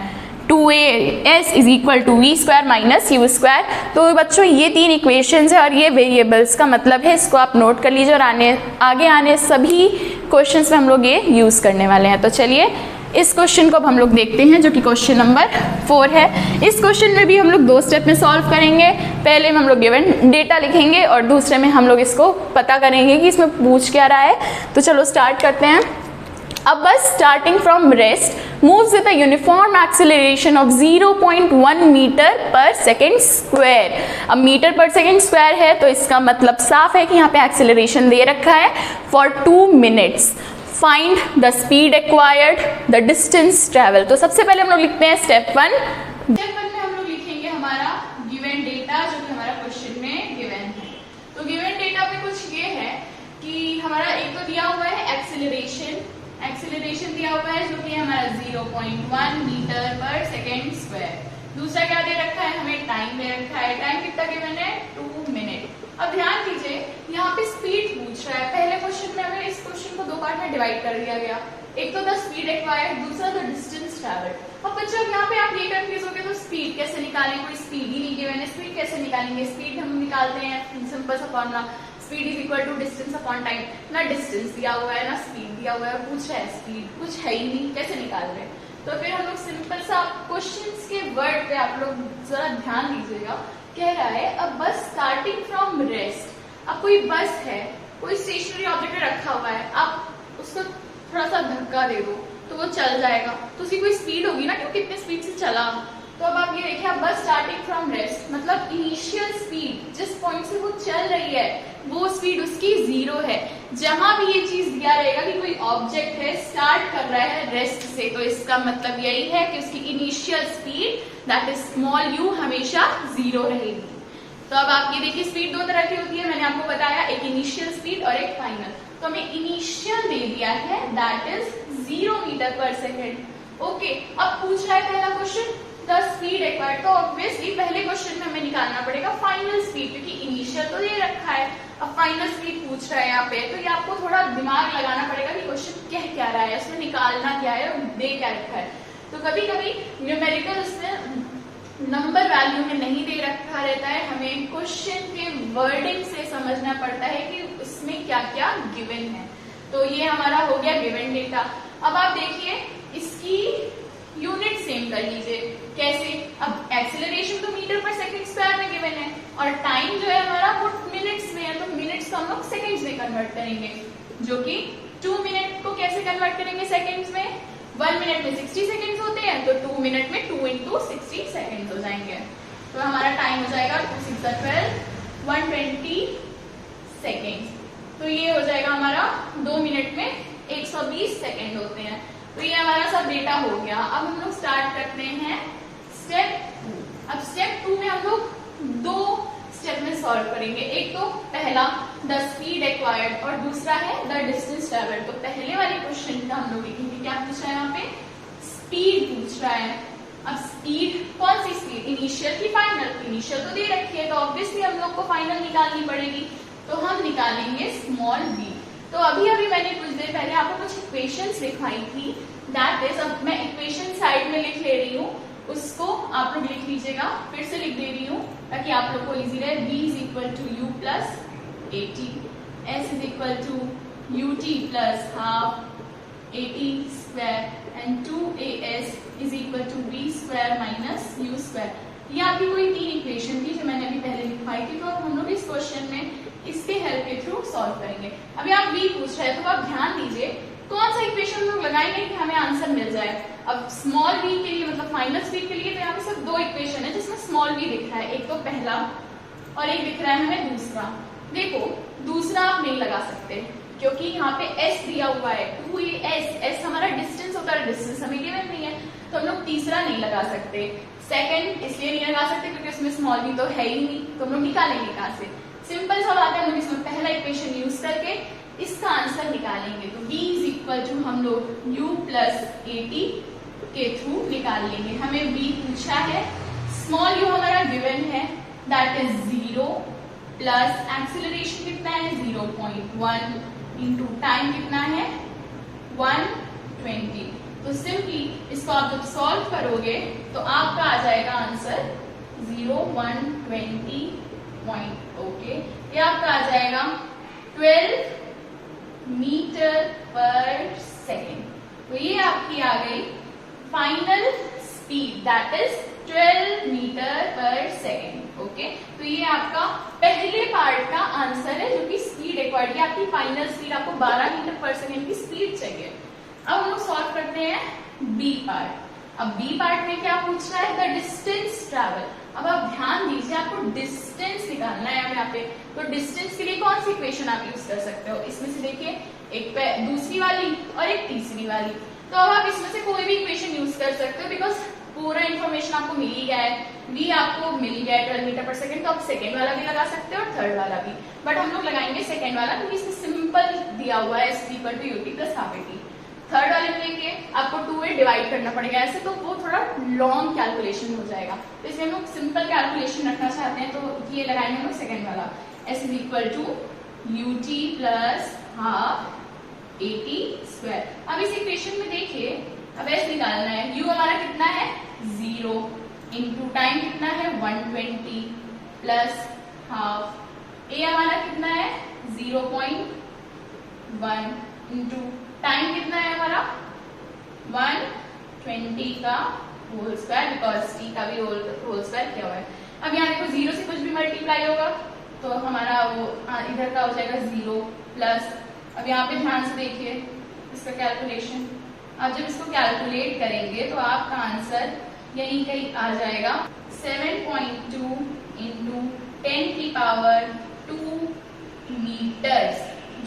2as is equal to V square minus U square. तो बच्चों ये 3 इक्वेशंस है और ये वेरिएबल्स का मतलब है, इसको आप नोट कर लीजिए और आगे आने सभी क्वेश्चंस में हम लोग ये यूज़ करने वाले हैं। तो चलिए इस क्वेश्चन को अब हम लोग देखते हैं जो कि क्वेश्चन नंबर 4 है। इस क्वेश्चन में भी हम लोग 2 स्टेप में सॉल्व करेंगे। पहले में हम लोग गिवन डेटा लिखेंगे और दूसरे में हम लोग इसको पता करेंगे कि इसमें पूछ क्या रहा है। तो चलो स्टार्ट करते हैं। अब bus starting from rest moves with a uniform acceleration of 0.1 metre per second square. अब मीटर पर सेकेंड स्क्वायर है तो इसका मतलब साफ है कि यहाँ पे एक्सेलरेशन दे रखा है for 2 minutes. Find the speed acquired, the distance travel. तो सबसे पहले हम लोग लिखते हैं स्टेप 1। स्टेप 1 में हम लोग लिखेंगे हमारा गिवन डेटा जो कि हमारा क्वेश्चन में गिवन है। तो गिवन डेटा में कुछ ये है कि हमारा एक तो दिया हुआ है एक्सेलरेशन दिया हुआ है जो कि हमारा 0.1 मीटर पर सेकेंड स्क्वायर। दूसरा क्या दे रखा है, हमें टाइम दे रखा है। टाइम कितना गिवन है, 2 मिनट। अब ध्यान दीजिए यहाँ पे स्पीड पूछ रहा है। पहले क्वेश्चन में हमें इस क्वेश्चन को 2 पार्ट में डिवाइड कर दिया गया, एक तो द स्पीड एक्वायर्ड, दूसरा द डिस्टेंस ट्रैवल्ड। अब बच्चों यहाँ पे आप ये कंफ्यूज हो गए तो स्पीड कैसे निकालें, कोई स्पीड ही नहीं गिवन है, स्पीड कैसे निकालेंगे। स्पीड हम निकालते हैं सिंपल सा formula, speed is equal to distance upon time. ना डिस्टेंस दिया हुआ है ना स्पीड दिया हुआ है, पूछ रहा है स्पीड, कुछ है ही नहीं, कैसे निकाल रहे हैं। तो फिर हम लोग सिंपल सा क्वेश्चंस के वर्ड पे आप लोग जरा ध्यान दीजिएगा। कह रहा है अब बस स्टार्टिंग फ्रॉम रेस्ट। अब कोई बस है, कोई स्टेशनरी ऑब्जेक्ट रखा हुआ है, आप उसको थोड़ा सा धक्का दे दो तो वो चल जाएगा, तो उसकी कोई स्पीड होगी ना कि वो कितने स्पीड से चला। तो अब आप ये देखिए, अब बस स्टार्टिंग फ्रॉम रेस्ट मतलब इनिशियल स्पीड जिस पॉइंट से वो चल रही है वो स्पीड उसकी 0 है। जहां भी ये चीज दिया रहेगा कि कोई ऑब्जेक्ट है स्टार्ट कर रहा है रेस्ट से, तो इसका मतलब यही है कि उसकी initial speed that is small u हमेशा 0 रहेगी। तो अब आप ये देखिए स्पीड 2 तरह की होती है, मैंने आपको बताया, एक इनिशियल स्पीड और एक फाइनल। तो हमें इनिशियल दे दिया है that is 0 metre per second. Okay, अब पूछ रहा है पहला क्वेश्चन द स्पीड एक्वायर्ड। तो ऑब्वियसली पहले क्वेश्चन में हमें निकालना पड़ेगा फाइनल स्पीड, क्योंकि इनिशियल तो ये रखा है, अब फाइनल स्पीड पूछ रहा है यहाँ पे। तो ये आपको थोड़ा दिमाग लगाना पड़ेगा कि क्वेश्चन कह क्या रहा है, उसमें निकालना क्या है और दे क्या रखा है। तो कभी कभी न्यूमेरिकल उसमें नंबर वैल्यू में नहीं दे रखा रहता है, हमें क्वेश्चन के वर्डिंग से समझना पड़ता है कि उसमें क्या क्या गिवन है। तो ये हमारा हो गया गिवन डेटा। अब आप देखिए इसकी यूनिट सेम कर लीजिए। कैसे, अब एक्सेलरेशन तो मीटर पर सेकंड स्क्वायर में गिवन है और टाइम जो है हमारा वो मिनट्स में है, तो मिनट्स को हम लोग सेकंड्स में कन्वर्ट करेंगे, जो कि 2 मिनट को कैसे कन्वर्ट करेंगे सेकंड्स में। 1 मिनट में 60 सेकंड्स होते हैं, तो 2 मिनट में 2 into 60 सेकंड्स हो जाएंगे। तो हमारा टाइम हो जाएगा 2 6 12 120 सेकंड्स। तो ये हो जाएगा हमारा 2 मिनट में 120 सेकंड होते हैं। तो ये हमारा सब डेटा हो गया। अब हम लोग स्टार्ट करते हैं स्टेप 2। अब स्टेप 2 में हम लोग 2 स्टेप में सॉल्व करेंगे। एक तो पहला द स्पीड एक्वायर्ड और दूसरा है द डिस्टेंस ट्रेवल्ड। तो पहले वाले क्वेश्चन का हम लोग लिखेंगे, क्या पूछ रहा है यहाँ पे, स्पीड पूछ रहा है। अब स्पीड कौन सी स्पीड, इनिशियल की फाइनल। इनिशियल तो दे रखी है तो ऑब्वियसली हम लोग को फाइनल निकालनी पड़ेगी, तो हम निकालेंगे स्मॉल v। तो अभी मैंने कुछ देर पहले आपको कुछ इक्वेशंस लिखवाई थी, दैट इज, अब मैं इक्वेशन साइड में लिख ले रही हूँ, उसको आप लोग लिख लीजिएगा। फिर से लिख दे रही हूँ ताकि आप लोग को इजी रहे। v is equal to u plus at, s is equal to ut plus half at square and 2as is equal to v square minus u square. ये आपकी कोई 3 इक्वेशन थी जो मैंने अभी पहले लिखवाई थी। तो अब हम लोग इस क्वेश्चन में इसके हेल्प के थ्रू सॉल्व करेंगे। अभी आप v पूछ रहे हैं तो आप ध्यान दीजिए कौन सा इक्वेशन लोग लगाएंगे कि हमें आंसर मिल जाए। अब स्मॉल v के लिए मतलब फाइनल स्पीड के लिए तो यहाँ पे सिर्फ 2 इक्वेशन है जिसमें स्मॉल v दिख रहा है, एक तो पहला और एक दिख रहा है हमें दूसरा। देखो दूसरा आप नहीं लगा सकते क्योंकि यहाँ पे s दिया हुआ है, 2s हमारा डिस्टेंस होता है, डिस्टेंस हमें गिवन नहीं है, तो हम लोग तीसरा नहीं लगा सकते। सेकंड इसलिए नहीं लगा सकते क्योंकि उसमें स्मॉल v तो है ही नहीं, तो हम लोग निकालेंगे कहाँ से। सिंपल सा बात है, हम लोग इसमें पहला इक्वेशन यूज करके इसका आंसर निकालेंगे। तो v इज इक्वल टू हम लोग u प्लस at के थ्रू निकाल लेंगे। हमें v पूछा है, स्मॉल u हमारा गिवन है दैट इज 0 प्लस एक्सेलरेशन कितना है 0.1 इंटू टाइम कितना है 120। तो सिंपली इसको आप जब सॉल्व करोगे तो आपका आ जाएगा आंसर 0,120 पॉइंट। ओके, ये आपका आ जाएगा 12 मीटर पर सेकेंड। तो ये आपकी आ गई final speed, that is 12 metre per second. Okay, तो ये आपका पहले पार्ट का आंसर है जो कि स्पीड रिक्वायर्ड की आपकी फाइनल स्पीड, आपको 12 मीटर पर सेकेंड की स्पीड चाहिए। अब हम लोग सॉल्व करते हैं बी पार्ट। अब बी पार्ट में क्या पूछ रहा है, द डिस्टेंस ट्रैवल। अब आप ध्यान दीजिए, आपको डिस्टेंस निकालना है यहाँ पे। तो डिस्टेंस के लिए कौन सी इक्वेशन आप यूज कर सकते हो, इसमें से देखिए एक दूसरी वाली और एक तीसरी वाली। तो अब आप इसमें से कोई भी इक्वेशन यूज कर सकते हो, बिकॉज पूरा इन्फॉर्मेशन आपको मिल ही गया है। बी आपको मिल गया है 12 मीटर पर सेकेंड, तो आप सेकेंड वाला भी लगा सकते हो और थर्ड वाला भी, बट हम लोग लगाएंगे सेकेंड वाला क्योंकि इसमें सिंपल दिया हुआ है s equal to ut plus half at। Third वाले में देखिए आपको 2 से डिवाइड करना पड़ेगा ऐसे, तो वो थोड़ा लॉन्ग कैलकुलेशन हो जाएगा। तो इसमें हम लोग सिंपल कैलकुलेशन रखना चाहते हैं, तो ये लगाएंगे हम लोग सेकेंड वाला, s is equal to ut plus half at²। अब इस इक्वेशन में देखिए, अब s निकालना है, u हमारा कितना है 0 इंटू टाइम कितना है 120 प्लस हाफ, a हमारा कितना है 0.1 इंटू टाइम कितना है हमारा 120 का होल स्क्वायर, बिकॉज t का भी होल स्क्वायर किया हुआ है। अब यहाँ देखो 0 से कुछ भी मल्टीप्लाई होगा तो हमारा वो इधर का हो जाएगा 0 प्लस, अब यहाँ पे ध्यान से देखिए इसका कैलकुलेशन, आप जब इसको कैलकुलेट करेंगे तो आपका आंसर यही कहीं आ जाएगा 7.2 इंटू 10 की पावर 2 मीटर्स,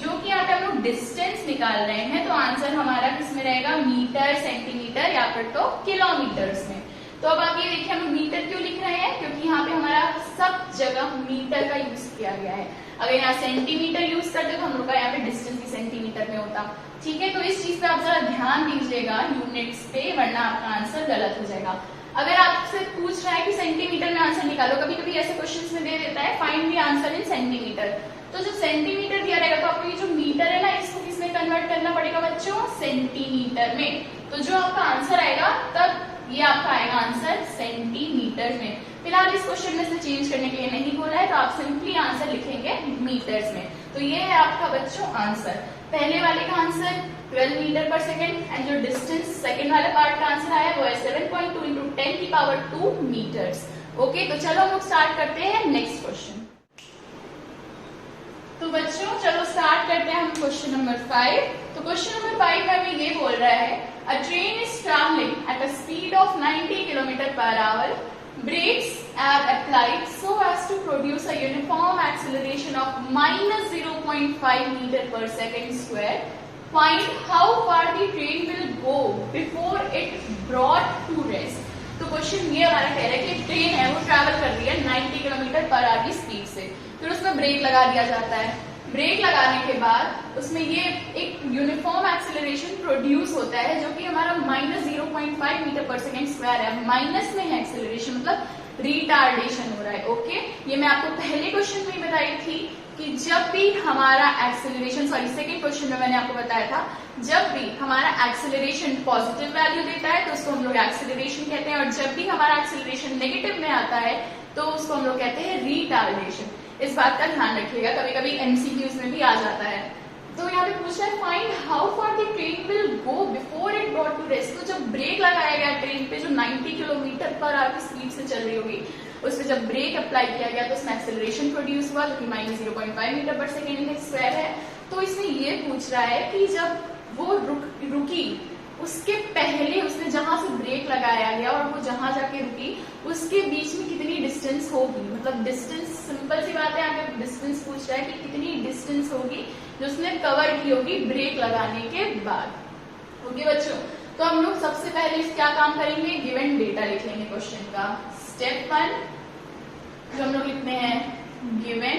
जो कि यहाँ पे हम लोग डिस्टेंस निकाल रहे हैं। तो आंसर हमारा किसमें रहेगा, मीटर, सेंटीमीटर या फिर तो किलोमीटर्स में। तो अब आप ये देखिए, हम मीटर क्यों लिख रहे हैं, क्योंकि यहाँ पे हमारा सब जगह मीटर का यूज किया गया है। अगर यहाँ सेंटीमीटर यूज करते तो हम लोग का यहाँ पे डिस्टेंस भी सेंटीमीटर में होता। ठीक है, तो इस चीज पे आप जरा ध्यान दीजिएगा यूनिट्स पे, वरना आपका आंसर गलत हो जाएगा। अगर आपसे पूछ रहा है कि सेंटीमीटर में आंसर निकालो, कभी कभी ऐसे क्वेश्चंस में दे देता है find the answer in centimetre, तो जब सेंटीमीटर दिया रहेगा तो आपको ये जो मीटर है ना, इसको किसमें कन्वर्ट करना पड़ेगा बच्चों, सेंटीमीटर में। तो जो आपका आंसर आएगा तब ये आपका आएगा आंसर सेंटीमीटर में। फिलहाल इस क्वेश्चन में से चेंज करने के लिए नहीं बोला है, तो आप सिंपली आंसर लिखेंगे मीटर्स में। तो ये है आपका बच्चों आंसर। पहले वाले का answer 12 metre per second, and जो डिस्टेंस सेकेंड वाले पार्ट का आंसर आया वो है 7.2 इंटू 10 की पावर 2 मीटर्स। ओके, तो चलो हम लोग स्टार्ट करते हैं नेक्स्ट क्वेश्चन। तो बच्चों चलो स्टार्ट करते हैं हम क्वेश्चन नंबर 5। तो क्वेश्चन नंबर 5 में हमें ये बोल रहा है, अ train is travelling at a speed of 90 kilometre per our, brakes are applied so as to produce a uniform acceleration of -0.5 meter per second square. Find how far the train will go before it brought to rest. तो question ये हमारा कह रहा है कि train है वो travel कर रही है 90 किलोमीटर पर आवर की स्पीड से, फिर उसमें ब्रेक लगा दिया जाता है। ब्रेक लगाने के बाद उसमें ये एक यूनिफॉर्म एक्सेलरेशन प्रोड्यूस होता है जो कि हमारा -0.5 मीटर पर सेकेंड स्क्वायर है। माइनस में है एक्सेलरेशन, मतलब रिटार्डेशन हो रहा है। ओके, ये मैं आपको पहले क्वेश्चन में ही बताई थी कि जब भी हमारा एक्सेलरेशन, सेकंड क्वेश्चन में मैंने आपको बताया था, जब भी हमारा एक्सेलरेशन पॉजिटिव वैल्यू देता है तो उसको हम लोग एक्सेलरेशन कहते हैं, और जब भी हमारा एक्सेलरेशन नेगेटिव में आता है तो उसको हम लोग कहते हैं रिटार्डेशन। इस बात का ध्यान रखिएगा, कभी कभी एमसीक्यूज में भी आ जाता है। तो यहाँ पे पूछ रहा है find how far the train will go before it brought to rest. तो जब ब्रेक लगाया गया ट्रेन पे जो 90 किलोमीटर पर आवर की स्पीड से चल रही होगी, उस पर जब ब्रेक अप्लाई किया गया तो उसमें एक्सेलरेशन प्रोड्यूस हुआ जो कि -0.5 मीटर पर सेकेंड स्क्वायर है। तो इसमें ये पूछ रहा है कि जब वो रुकी उसके पहले उसने जहां से ब्रेक लगाया गया और वो जहां जाके रुकी उसके बीच में कितनी डिस्टेंस होगी, मतलब डिस्टेंस, सिंपल सी बात है, आगे डिस्टेंस पूछ रहा है कि कितनी डिस्टेंस होगी जो उसने कवर की होगी ब्रेक लगाने के बाद। ओके बच्चों, तो हम लोग सबसे पहले क्या काम करेंगे, गिवन डेटा लिख लेंगे क्वेश्चन का। स्टेप 1 जो हम लोग लिखते हैं गिवन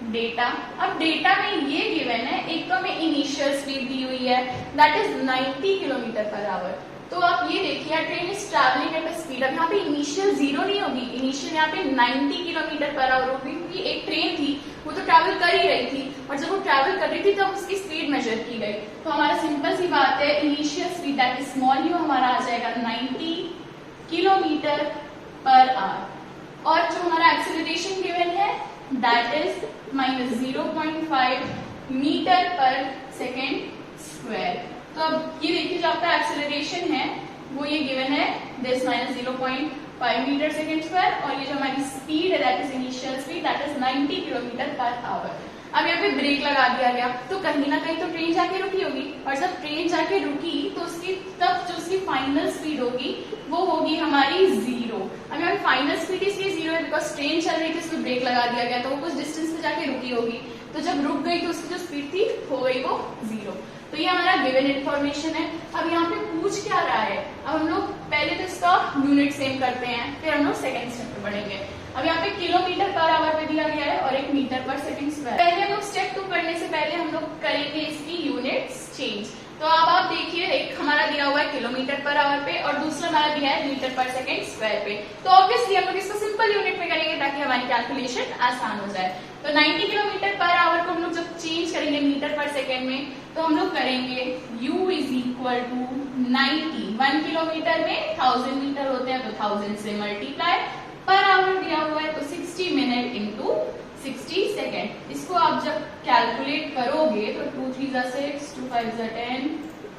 डेटा। अब डेटा में ये गिवन है, एक तो हमें इनिशियल स्पीड दी हुई है that is 90 kilometre per our, तो आप ये देखिए train is travelling at a speed, अब यहाँ पे इनिशियल 0 नहीं होगी, इनिशियल यहाँ पे 90 किलोमीटर पर आवर होगी, क्योंकि एक ट्रेन थी वो तो ट्रैवल कर ही रही थी, और जब वो ट्रैवल कर रही थी तब उसकी स्पीड मेजर की गई। तो हमारा सिंपल सी बात है, initial speed that is small you हमारा आ जाएगा 90 किलोमीटर पर आवर, और जो हमारा एक्सेलरेशन गिवन है that is -0.5 metre per second square. तो अब ये देखिए जो आपका एक्सेलरेशन है वो ये गिवन है दिस -0.5 मीटर सेकेंड स्क्वायर, और ये जो हमारी स्पीड है that is initial speed that is 90 kilometre per our. अब यहाँ पे ब्रेक लगा दिया गया, तो कहीं ना कहीं तो ट्रेन जाके रुकी होगी, और जब ट्रेन जाके रुकी तो उसकी तब जो उसकी फाइनल स्पीड होगी वो होगी हमारी 0। अब यहाँ पे फाइनल स्पीड इसलिए 0 है बिकॉज ट्रेन चल रही थी, उसमें ब्रेक लगा दिया गया, तो वो कुछ डिस्टेंस पे जाके रुकी होगी, तो जब रुक गई तो उसकी जो स्पीड थी हो गई वो 0। तो ये हमारा गिवन इन्फॉर्मेशन है। अब यहाँ पे पूछ क्या रहा है, अब हम लोग पहले तो इसका यूनिट सेम करते हैं, फिर हम लोग सेकेंड स्टेप पे बढ़ेंगे। अब यहाँ पे किलोमीटर पर आवर पे दिया गया है और एक मीटर पर सेकेंड स्क्वायर। पहले हम लोग स्टेप 2 करने से पहले हम लोग करेंगे इसकी यूनिट्स चेंज। तो अब आप देखिए एक हमारा दिया हुआ है किलोमीटर पर आवर पे और दूसरा हमारा दिया है मीटर पर सेकेंड स्क्वायर पे। तो ऑब्वियसली हम लोग इसको सिंपल यूनिट में करेंगे ताकि हमारी कैलकुलेशन आसान हो जाए। तो 90 किलोमीटर पर आवर को हम लोग जब चेंज करेंगे मीटर पर सेकेंड में, तो हम लोग करेंगे u is equal to 90, 1 kilometre में 1000 मीटर होते हैं, तो 1000 से मल्टीप्लाई, पर आवर दिया हुआ है तो 60 मिनट इंटू 60 सेकेंड। इसको आप जब कैलकुलेट करोगे तो 2 3 जा 6, 2 5 जा 10,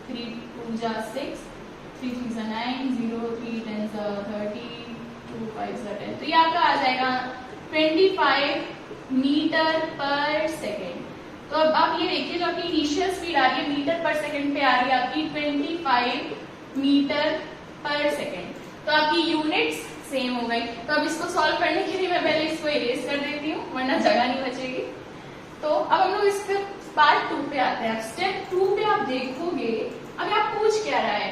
3 2 जा 6, 3 3 जा 9, 0 3 10 जा 30, 2 5 जा 10, तो ये आपका आ जाएगा 25 मीटर पर सेकेंड। तो अब आप ये देखिए जो आपकी इनिशियल स्पीड आ रही है मीटर पर सेकेंड पे आ रही है आपकी 25 मीटर पर सेकेंड। तो आपकी यूनिट्स सेम हो गई। तो अब इसको सॉल्व करने के लिए मैं पहले इसको इरेज कर देती हूँ वरना जगह नहीं बचेगी। तो अब हम लोग इसके पार्ट 2 पे आते हैं। स्टेप 2 पे आप देखोगे अब आप पूछ क्या रहा है,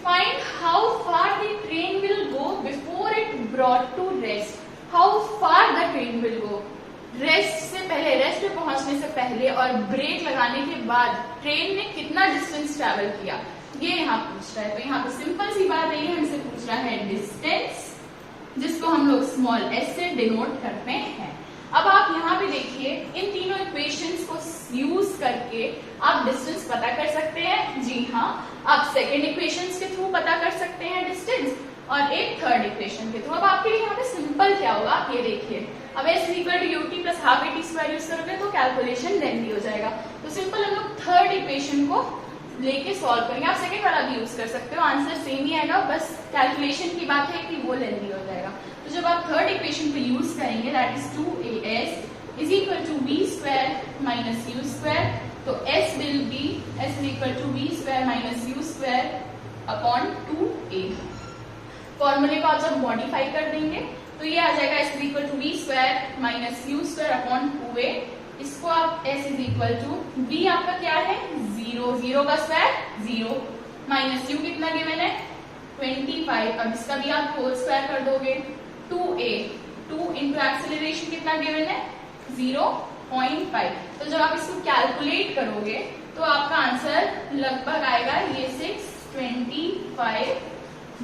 find how far the train will go before it brought to rest. How far the train will go, rest से पहले, रेस्ट पे पहुंचने से पहले और ब्रेक लगाने के बाद ट्रेन ने कितना डिस्टेंस ट्रेवल किया, ये यहाँ पूछ रहा है। तो यहाँ पे सिंपल सी बात है, ये हमसे पूछ रहा है डिस्टेंस, जिसको हम लोग स्मॉल s से डिनोट करते हैं। अब आप यहाँ पे देखिए इन तीनों इक्वेशंस को यूज करके आप डिस्टेंस पता कर सकते हैं। जी हाँ, आप सेकेंड इक्वेशंस के थ्रू पता कर सकते हैं डिस्टेंस और एक थर्ड इक्वेशन के थ्रू। अब आपके लिए यहाँ पे सिंपल क्या होगा आप ये देखिए, अब s equal to ut plus half at square use करोगे तो कैलकुलेशन लेंथी हो जाएगा। तो सिंपल हम लोग थर्ड इक्वेशन को लेके सॉल्व करेंगे। आप सेकंड वाला भी यूज कर सकते हो, आंसर सेम ही आएगा, बस कैलकुलेशन की बात है कि वो लेंथी हो जाएगा। तो जब आप थर्ड इक्वेशन पे यूज करेंगे that is 2as is equal to v square minus u square, तो s will be s is equal to v square minus u square upon 2a। फॉर्मूले को आप जब मॉडिफाई कर देंगे तो ये आ जाएगा s is equal to v square minus u square upon 2a। इसको आप s is equal to v आपका क्या है 0, 0 का स्क्वायर 0 माइनस u कितना गिवन है 25। अब इसका भी आप होल स्क्वायर कर दोगे 2a, 2 इंटू एक्सेलरेशन कितना गिवन है 0.5। तो जब आप इसको कैलकुलेट करोगे तो आपका आंसर लगभग आएगा ये 625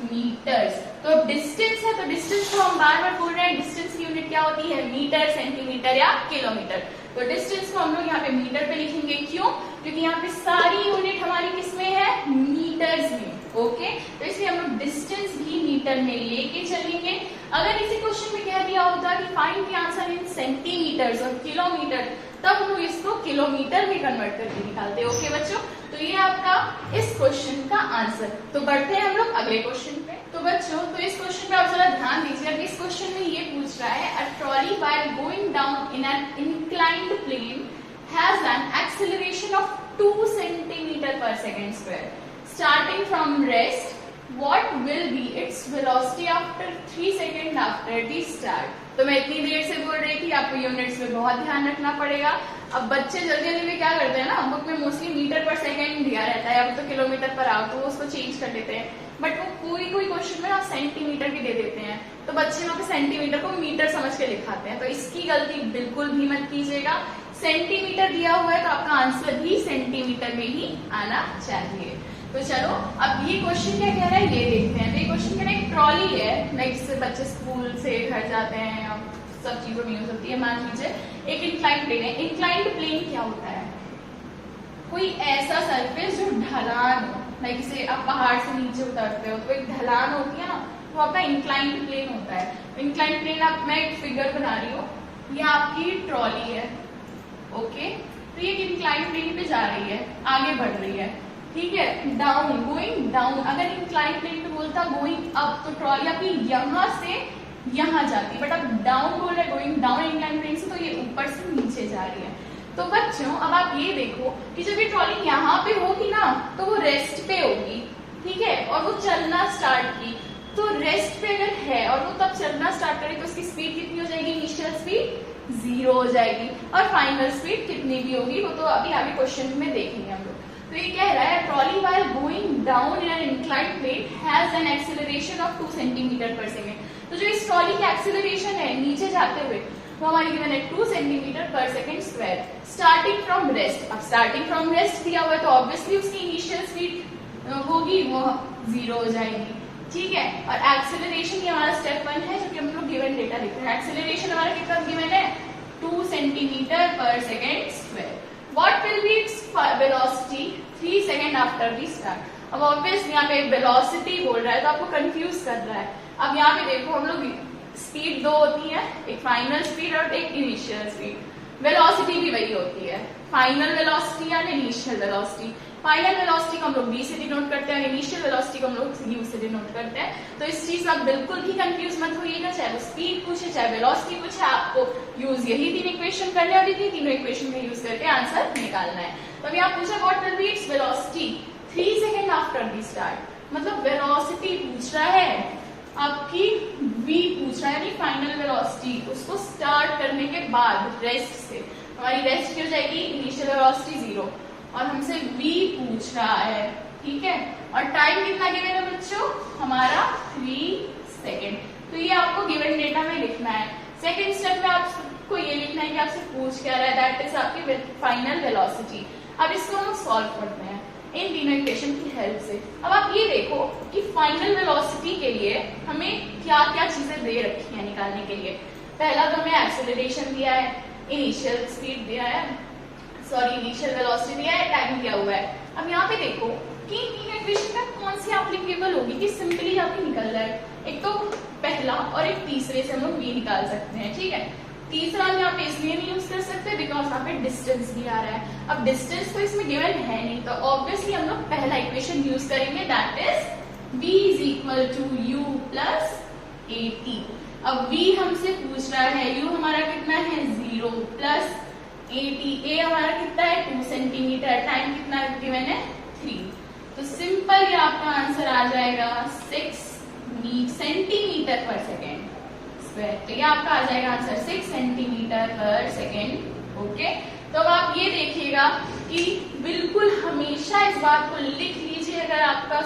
मीटर्स। तो डिस्टेंस है, तो डिस्टेंस को हम बार बार बोल रहे हैं, डिस्टेंस की यूनिट क्या होती है मीटर, सेंटीमीटर या किलोमीटर। तो डिस्टेंस को हम लोग यहाँ पे मीटर पे लिखेंगे, क्यों? क्योंकि यहाँ पे सारी यूनिट हमारी किसमें है मीटर्स में। ओके, तो इसलिए हम लोग डिस्टेंस भी मीटर में लेके चलेंगे। अगर इसी क्वेश्चन में कह दिया होता कि find the answer in centimetres और किलोमीटर, तब हम लोग इसको किलोमीटर में कन्वर्ट करके निकालते हैं। ओके बच्चों, तो ये आपका इस क्वेश्चन का आंसर। तो बढ़ते हैं हम लोग अगले क्वेश्चन पे। तो बच्चों तो इस क्वेश्चन पे आप जरा ध्यान दीजिए। इस क्वेश्चन में ये पूछ रहा है a trolley while going down in an inclined plane has an acceleration of 2 centimetre per second square starting from rest, what will be its velocity after 3 second after the start. तो मैं इतनी देर से बोल रही थी आपको यूनिट्स में बहुत ध्यान रखना पड़ेगा। अब बच्चे जल्दी जल्दी में क्या करते हैं ना, बुक में मोस्टली मीटर पर सेकेंड दिया रहता है, अब तो किलोमीटर पर आओ तो वो उसको चेंज कर देते हैं, बट वो कोई क्वेश्चन में आप सेंटीमीटर भी दे देते हैं, तो बच्चे वहां पे सेंटीमीटर को मीटर समझ के लिखाते हैं। तो इसकी गलती बिल्कुल भी मत कीजिएगा। सेंटीमीटर दिया हुआ है तो आपका आंसर भी सेंटीमीटर में ही आना चाहिए। तो चलो अब ये क्वेश्चन क्या कह रहा है ये देखते हैं। तो ये क्वेश्चन कह रहा है एक ट्रॉली है, लाइक जिससे बच्चे स्कूल से घर जाते हैं या सब चीजों में यूज होती है। मान लीजिए एक इंक्लाइंड प्लेन है। इंक्लाइंड प्लेन क्या होता है? कोई ऐसा सरफेस जो ढलान हो, लाइक इसे आप पहाड़ से नीचे उतरते हो तो एक ढलान होती है ना, तो आपका इंक्लाइंड प्लेन होता है। इंक्लाइंड प्लेन आप, मैं एक फिगर बना रही हूँ, ये आपकी ट्रॉली है, ओके। तो ये इंक्लाइंड प्लेन पे जा रही है, आगे बढ़ रही है, ठीक है, डाउन, गोइंग डाउन। अगर इंक्लाइंड प्लेन पे बोलता गोइंग अप तो ट्रॉली आपकी यहाँ से यहाँ जाती, बट अब डाउन बोल रहे गोइंग डाउन इंक्लाइंड प्लेन से, तो ये ऊपर से नीचे जा रही है। तो बच्चों अब आप ये देखो कि जब ये ट्रॉली यहाँ पे होगी ना तो वो रेस्ट पे होगी, ठीक है, और वो चलना स्टार्ट की, तो रेस्ट पे अगर है और वो तब चलना स्टार्ट करे तो उसकी स्पीड कितनी हो जाएगी? इनिशियल स्पीड 0 हो जाएगी, और फाइनल स्पीड कितनी भी होगी वो तो अभी आगे क्वेश्चन में देखेंगे हम लोग। तो ये कह रहा है trolley while going down in an inclined plane has an acceleration of 2 centimetre per second. तो जो इस ट्रॉली की एक्सेलरेशन है नीचे जाते हुए वो हमारी गिवन है 2 centimetre per second square, starting from rest. अब स्टार्टिंग फ्रॉम रेस्ट दिया हुआ है तो ऑब्वियसली उसकी इनिशियल स्पीड होगी वो 0 हो जाएगी, ठीक है। और एक्सेलरेशन ये हमारा स्टेप 1 है जो कि हम लोग गिवन डेटा लिख रहे हैं। एक्सेलरेशन हमारा कितना गिवन है? 2 centimetre per second square. What will be its velocity 3 second after the start. अब ऑब्वियसली यहाँ पे वेलोसिटी बोल रहा है तो आपको कंफ्यूज कर रहा है। अब यहाँ पे देखो हम लोग स्पीड 2 होती है, एक फाइनल स्पीड और एक इनिशियल स्पीड। वेलोसिटी भी वही होती है, फाइनल वेलोसिटी या इनिशियल वेलोसिटी। फाइनल वेलोसिटी को हम लोग v से डिनोट करते हैं, इनिशियल वेलोसिटी को हम लोग u से डिनोट करते हैं। तो इस चीज में आप बिल्कुल भी कंफ्यूज मत होइएगा, चाहे वो स्पीड पूछे चाहे वेलोसिटी पूछे, आपको यूज यही 3 इक्वेशन करने और इन्हीं तीनों इक्वेशन का यूज करके आंसर निकालना है। तो अभी आप पूछा what will be its velocity 3 second after the start, मतलब वेलोसिटी पूछ रहा है आपकी v पूछ रहा है, यानी फाइनल वेलोसिटी उसको स्टार्ट करने के बाद रेस्ट से। हमारी रेस्ट क्या हो जाएगी? इनिशियल वेलोसिटी 0 और हमसे v पूछ रहा है, ठीक है। और टाइम कितना गिवन है बच्चों? हमारा 3 सेकेंड। तो ये आपको गिवन डेटा में लिखना है। सेकेंड स्टेप में आपको ये लिखना है कि आपसे पूछ क्या रहा है, दैट इज आपकी फाइनल वेलोसिटी। अब इसको हम सॉल्व करते हैं इन तीनों इक्वेशन की हेल्प से। अब आप ये देखो कि फाइनल वेलोसिटी के लिए हमें क्या क्या चीजें दे रखी है निकालने के लिए। पहला तो हमें एक्सेलरेशन दिया है, इनिशियल स्पीड दिया है, सॉरी इनिशियल वेलोसिटी दिया है, टाइम दिया हुआ है। अब यहाँ पे देखो कि इन इक्वेशन में कौन सी एप्लीकेबल होगी कि सिंपली आपकी निकल रहा है। एक तो पहला और एक तीसरे से हम लोग v निकाल सकते हैं, ठीक है। तीसरा हम यहाँ पे इसलिए नहीं यूज कर सकते बिकॉज यहाँ पे डिस्टेंस भी आ रहा है। अब डिस्टेंस तो इसमें गिवन है नहीं तो ऑब्वियसली हम लोग पहला इक्वेशन यूज करेंगे, that is v is equal to u plus at। अब v हमसे पूछ रहा है, u हमारा कितना है 0 प्लस at, a हमारा कितना है 2 सेंटीमीटर, टाइम कितना गिवन है 3। तो सिंपल ये आपका आंसर आ जाएगा 6 सेंटीमीटर पर सेकेंड स्क्वायर। तो ये आपका आ जाएगा answer 6 centimetre per second, okay. तो अब आप ये देखिएगा कि बिल्कुल हमेशा इस बात को लिख लीजिए, अगर आपका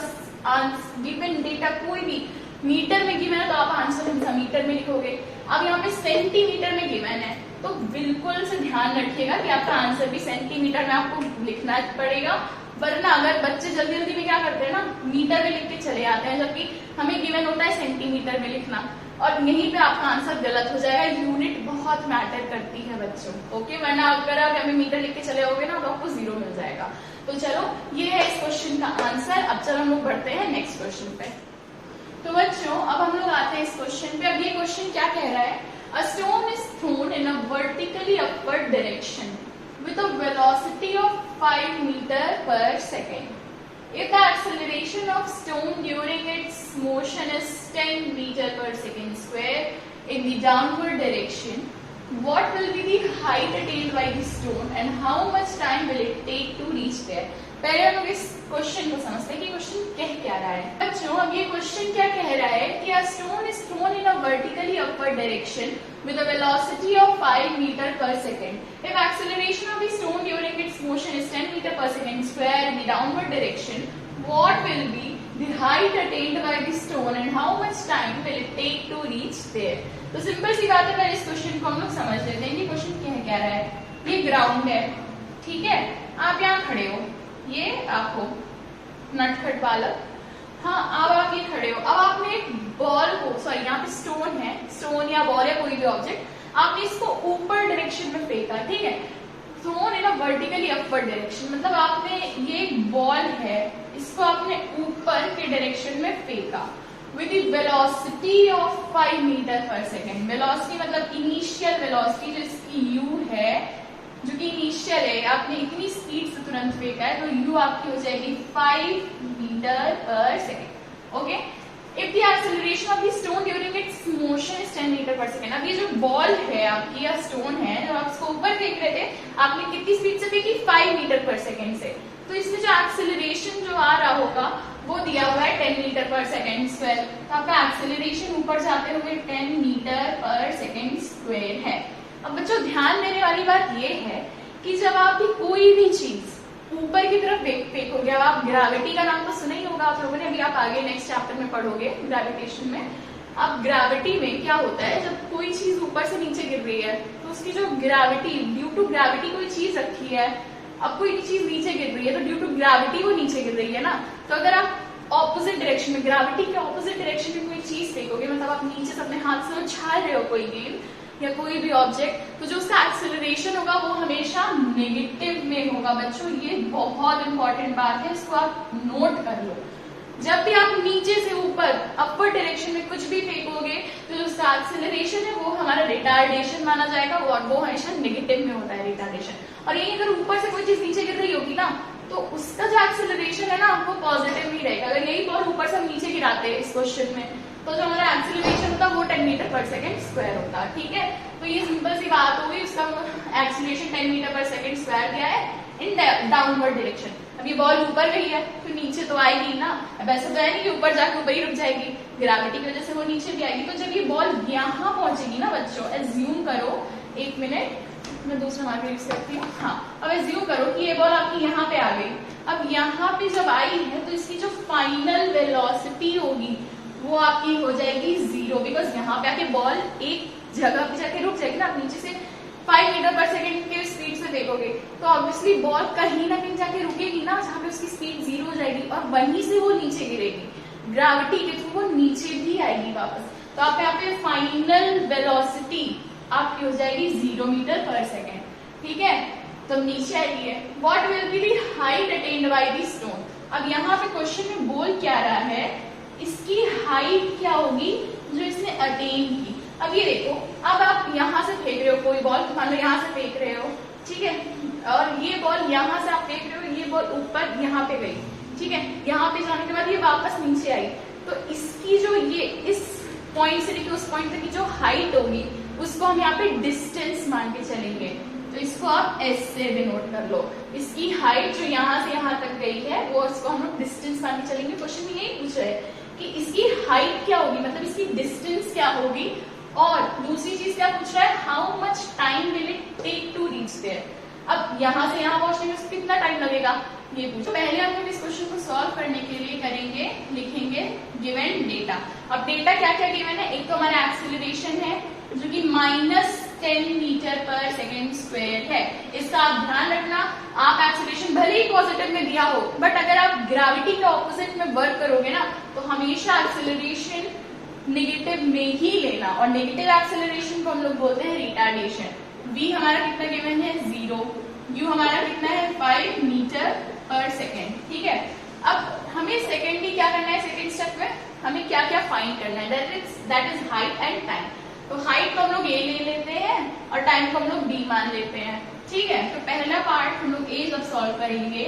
गिवन डेटा कोई भी मीटर में गिवन है तो आप आंसर हमेशा मीटर में लिखोगे। अब यहाँ पे सेंटीमीटर में गिवन है तो बिल्कुल से ध्यान रखिएगा कि आपका आंसर भी सेंटीमीटर में आपको लिखना पड़ेगा, वरना अगर बच्चे जल्दी जल्दी में क्या करते हैं ना मीटर में लिख के चले आते हैं, जबकि हमें गिवन होता है सेंटीमीटर में लिखना, और यहीं पे आपका आंसर गलत हो जाएगा। यूनिट बहुत मैटर करती है बच्चों, ओके, वरना अगर आप हमें मीटर लिख के चले आओगे ना तो आपको 0 मिल जाएगा। तो चलो ये है इस क्वेश्चन का आंसर। अब चलो हम लोग बढ़ते हैं नेक्स्ट क्वेश्चन पे। तो बच्चों अब हम लोग आते हैं इस क्वेश्चन पे। अब ये क्वेश्चन क्या कह रहा है? A stone is throne in a vertically upward direction with a velocity of 5 meter per second. If the acceleration of stone during its motion is 10 meter per second square in the downward direction, what will be the height attained by the stone and how much time will it take to reach there? पहले हम लोग इस question को समझते हैं कि question कह क्या रहा है। बच्चों अब ये क्वेश्चन क्या कह रहा है कि a stone is thrown in a vertically upward direction with a velocity of 5 meter per second. If acceleration of the stone during its motion is 10 meter per second square in the downward direction, what will be the height attained by the stone and how much time will it take to reach there? तो simple सी बात है, पहले इस question को हम लोग समझ लेते हैं कि क्वेश्चन कह क्या रहा है। ये ग्राउंड है, ठीक है, आप यहाँ खड़े हो, ये आप हो, नटखट बालक। हाँ, अब आप ये खड़े हो, अब आपने एक बॉल को, सॉरी यहाँ पे स्टोन है, स्टोन या बॉल या कोई भी ऑब्जेक्ट, आपने इसको ऊपर डायरेक्शन में फेंका, ठीक है, thrown in a vertically upward direction, मतलब आपने ये एक बॉल है, इसको आपने ऊपर के डायरेक्शन में फेंका with the velocity of 5 metre per second. Velocity मतलब इनिशियल वेलोसिटी जो इसकी u है, जो कि इनिशियल है, आपने इतनी स्पीड से तुरंत फेंका है, तो u आपकी हो जाएगी 5 metre per second. Okay, if the acceleration of the stone during its motion is 10 metre per second. अब ये जो बॉल है आपकी या स्टोन है, जब आप इसको ऊपर फेंक रहे थे, आपने कितनी स्पीड से फेंकी? 5 मीटर पर सेकेंड से। तो इसमें जो एक्सेलरेशन जो आ रहा होगा वो दिया हुआ है 10 मीटर पर सेकेंड स्क्वायर। तो आपका एक्सेलरेशन ऊपर जाते हुए 10 मीटर पर सेकेंड स्क्वायर है। अब बच्चों ध्यान देने वाली बात ये है कि जब आप भी कोई भी चीज ऊपर की तरफ फेंकोगे, अब आप ग्रेविटी का नाम तो सुना ही होगा आप लोगों ने, अभी आप आगे नेक्स्ट चैप्टर में पढ़ोगे ग्रेविटेशन में। अब ग्रेविटी में क्या होता है, जब कोई चीज ऊपर से नीचे गिर रही है तो उसकी जो ग्रेविटी, ड्यू टू ग्रेविटी कोई चीज रखी है, अब कोई चीज नीचे गिर रही है तो ड्यू टू ग्रेविटी वो नीचे गिर रही है ना। तो अगर आप ऑपोजिट डायरेक्शन में, ग्रेविटी के ऑपोजिट डायरेक्शन में कोई चीज फेंकोगे, मतलब आप नीचे से अपने हाथ से उछाल रहे हो कोई गेंद या कोई भी ऑब्जेक्ट, तो जो उसका एक्सेलरेशन होगा वो हमेशा नेगेटिव में होगा। बच्चों ये बहुत इंपॉर्टेंट बात है, इसको आप नोट कर लो। जब भी आप नीचे से ऊपर अपवर्ड डायरेक्शन में कुछ भी फेंकोगे तो जो उसका एक्सेलरेशन है वो हमारा रिटार्डेशन माना जाएगा, और वो हमेशा नेगेटिव में होता है रिटार्डेशन। और यही अगर ऊपर से कोई चीज नीचे गिर रही होगी ना, तो उसका जो एक्सेलरेशन है ना वो पॉजिटिव ही रहेगा। अगर यही बॉल ऊपर से हम नीचे गिराते हैं इस क्वेश्चन में, तो जो हमारा एक्सेलरेशन होता है वो 10 मीटर पर सेकेंड स्क्वायर होता है, ठीक है। तो ये सिंपल सी बात होगी, उसका acceleration 10 metre per second square दिया है इन डाउनवर्ड डायरेक्शन। अब ये बॉल ऊपर गई है तो नीचे तो आएगी ना, अब ऐसा तो है नहीं कि ऊपर जाके ऊपर ही रुक जाएगी, ग्रेविटी की वजह से वो नीचे भी आएगी। तो जब ये बॉल यहाँ पहुंचेगी ना बच्चों, एज्यूम करो, एक मिनट मैं दूसरा मार्कर यूज करती हूँ, हाँ, अब एज्यूम करो कि ये बॉल आपकी यहाँ पे आ गई। अब यहाँ पे जब आई है तो इसकी जो फाइनल वेलोसिटी होगी वो आपकी हो जाएगी 0, बिकॉज यहाँ पे आके बॉल एक जगह पे जाके रुक जाएगी ना। आप नीचे से 5 मीटर पर सेकेंड के स्पीड से फेंकोगे तो ऑब्वियसली बॉल कहीं ना कहीं जाके रुकेगी ना, जहाँ पे उसकी स्पीड 0 हो जाएगी और वहीं से वो नीचे गिरेगी, ग्रेविटी के थ्रू वो नीचे भी आएगी वापस। तो आप यहाँ पे फाइनल वेलोसिटी आपकी हो जाएगी 0 मीटर पर सेकेंड, ठीक है। तो नीचे आई है, what will be the height attend by the stone. अब यहाँ पे क्वेश्चन में बोल क्या रहा है, इसकी हाइट क्या होगी जो इसने अटेन की। अब ये देखो, अब आप यहाँ से फेंक रहे हो कोई बॉल, मान लो यहाँ से फेंक रहे हो, ठीक है, और ये बॉल यहाँ से आप फेंक रहे हो, ये बॉल ऊपर यहाँ पे गई, ठीक है, यहाँ पे जाने के बाद ये वापस नीचे आई, तो इसकी जो ये इस पॉइंट से लेकर उस पॉइंट तक की जो हाइट होगी उसको हम यहाँ पे डिस्टेंस मान के चलेंगे। तो इसको आप एस से डिनोट कर लो, इसकी हाइट जो यहाँ से यहाँ तक गई है वो इसको हम लोग डिस्टेंस मान के चलेंगे। क्वेश्चन में यही पूछ रहे हैं कि इसकी हाइट क्या होगी, मतलब इसकी डिस्टेंस क्या होगी, और दूसरी चीज क्या पूछ रहा है, how much time will it take to reach there. अब यहाँ से यहाँ पहुंचने में कितना टाइम लगेगा ये पूछो। पहले हम लोग इस क्वेश्चन को सॉल्व करने के लिए करेंगे, लिखेंगे गिवन डेटा। अब डेटा क्या क्या गिवन है, एक तो हमारा एक्सेलरेशन है जो कि -10 मीटर पर सेकेंड स्क्वायर है। इसका आप ध्यान रखना, आप एक्सेलरेशन भले ही पॉजिटिव में दिया हो, बट अगर आप ग्रेविटी के ऑपोजिट में वर्क करोगे ना तो हमेशा एक्सेलरेशन नेगेटिव में ही लेना, और नेगेटिव एक्सेलरेशन को हम लोग बोलते हैं रिटार्डेशन। v हमारा कितना गिवन है 0, u हमारा कितना है 5 मीटर पर सेकेंड, ठीक है। अब हमें सेकेंडली क्या करना है, सेकेंड स्टेप में हमें क्या क्या फाइंड करना है, that is height and time. तो हाइट को हम लोग a ले लेते हैं और टाइम को हम लोग b मान लेते हैं, ठीक है। तो पहला पार्ट हम लोग a जब सॉल्व करेंगे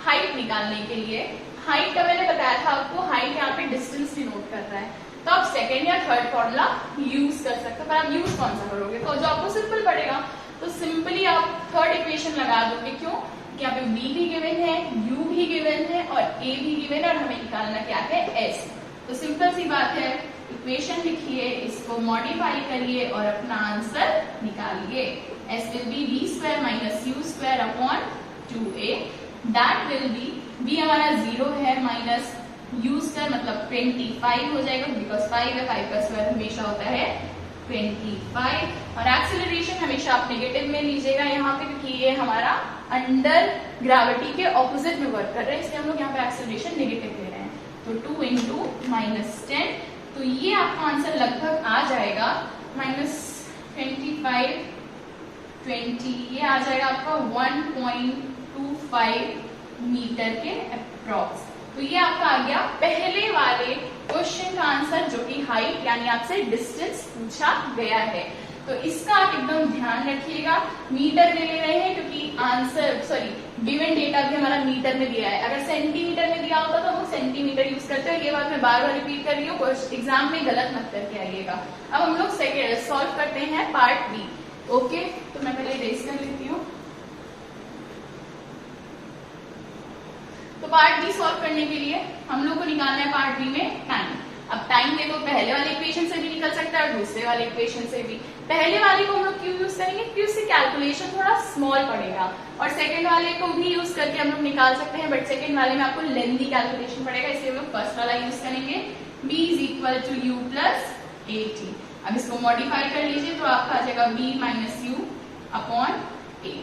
हाइट निकालने के लिए, हाइट का मैंने बताया था आपको, हाइट यहाँ पे डिस्टेंस डिनोट कर रहा है, तो आप सेकेंड या थर्ड फॉर्मूला यूज कर सकते हो, पर आप यूज कौन सा करोगे, तो जो आपको सिंपल पड़ेगा तो सिंपली आप थर्ड इक्वेशन लगा दोगे। क्यों कि यहाँ पे b भी गिवन है, u भी गिवन है और a भी गिवन है, और हमें निकालना क्या है s। तो सिंपल सी बात है, इक्वेशन लिखिए, इसको मॉडिफाई करिए और अपना आंसर निकालिए। s will B v square minus u square upon 2a, that will be, b हमारा 0 है माइनस u स्क्वायर मतलब 25 हो जाएगा, बिकॉज 5 है, 5 का स्क्वायर हमेशा होता है 25 और एक्सेलरेशन हमेशा आप नेगेटिव में लीजिएगा यहाँ पे, क्योंकि ये हमारा अंडर ग्रेविटी के ऑपोजिट में वर्क कर रहे हैं, इसलिए हम लोग यहाँ पे एक्सेलरेशन नेगेटिव ले रहे हैं। तो 2 इंटू -10, तो ये आपका आंसर लगभग आ जाएगा -25 20, ये आ जाएगा आपका 1.25 मीटर के अप्रॉक्स। तो ये आपका आ गया पहले वाले क्वेश्चन का आंसर, जो कि हाइट यानी आपसे डिस्टेंस पूछा गया है। तो इसका आप एकदम ध्यान रखिएगा, मीटर में ले रहे हैं क्योंकि आंसर गिवन डेटा भी हमारा मीटर में दिया है। अगर सेंटीमीटर में दिया होता तो हम सेंटीमीटर यूज करते हैं। ये बात मैं बार बार रिपीट कर रही हूँ, एग्जाम में गलत मत करके आइएगा। अब हम लोग सॉल्व करते हैं पार्ट बी। ओके, तो मैं पहले रेस कर लेती हूँ। तो पार्ट बी सॉल्व करने के लिए हम लोग को निकालना है पार्ट बी में टाइम। अब टाइम देखो पहले वाले इक्वेशन से भी निकल सकता है और दूसरे वाले इक्वेशन से भी। पहले वाले को हम लोग क्यों यूज करेंगे, क्योंकि उससे कैलकुलेशन थोड़ा स्मॉल पड़ेगा, और सेकंड वाले को भी यूज करके हम लोग निकाल सकते हैं, बट सेकंड वाले में आपको लेंथी कैलकुलेशन पड़ेगा, इसलिए हम लोग फर्स्ट वाला यूज करेंगे। b = u + at। अब इसको मॉडिफाई कर लीजिए तो आपका आ जाएगा b - u / a।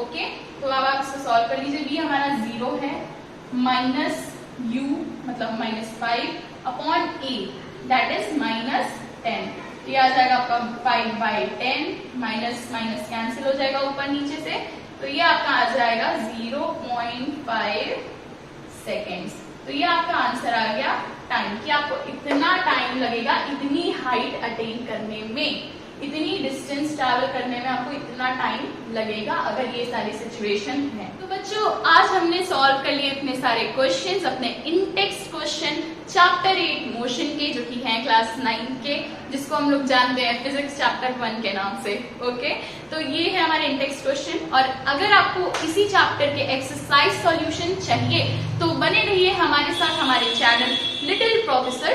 ओके, तो अब आप इसको सॉल्व कर लीजिए। b हमारा 0 है, -u मतलब -5 अपॉन a दैट इज -10। तो ये आ जाएगा आपका 5/10, माइनस माइनस कैंसिल हो जाएगा ऊपर नीचे से, तो ये आपका आ जाएगा 0.5 सेकेंड्स। तो ये आपका आंसर आ गया टाइम, कि आपको इतना टाइम लगेगा इतनी हाइट अटेन करने में, इतनी डिस्टेंस ट्रैवल करने में आपको इतना टाइम लगेगा अगर ये सारी सिचुएशन है। तो बच्चों आज हमने सॉल्व कर लिए इतने सारे क्वेश्चंस, अपने इन टेक्स्ट क्वेश्चन चैप्टर 8 मोशन के, जो कि हैं क्लास 9 के, जिसको हम लोग जानते हैं फिजिक्स चैप्टर 1 के नाम से। ओके, तो ये है हमारे इन टेक्स्ट क्वेश्चन। और अगर आपको इसी चैप्टर के एक्सरसाइज सॉल्यूशन चाहिए तो बने रहिए हमारे साथ हमारे चैनल लिटिल प्रोफेसर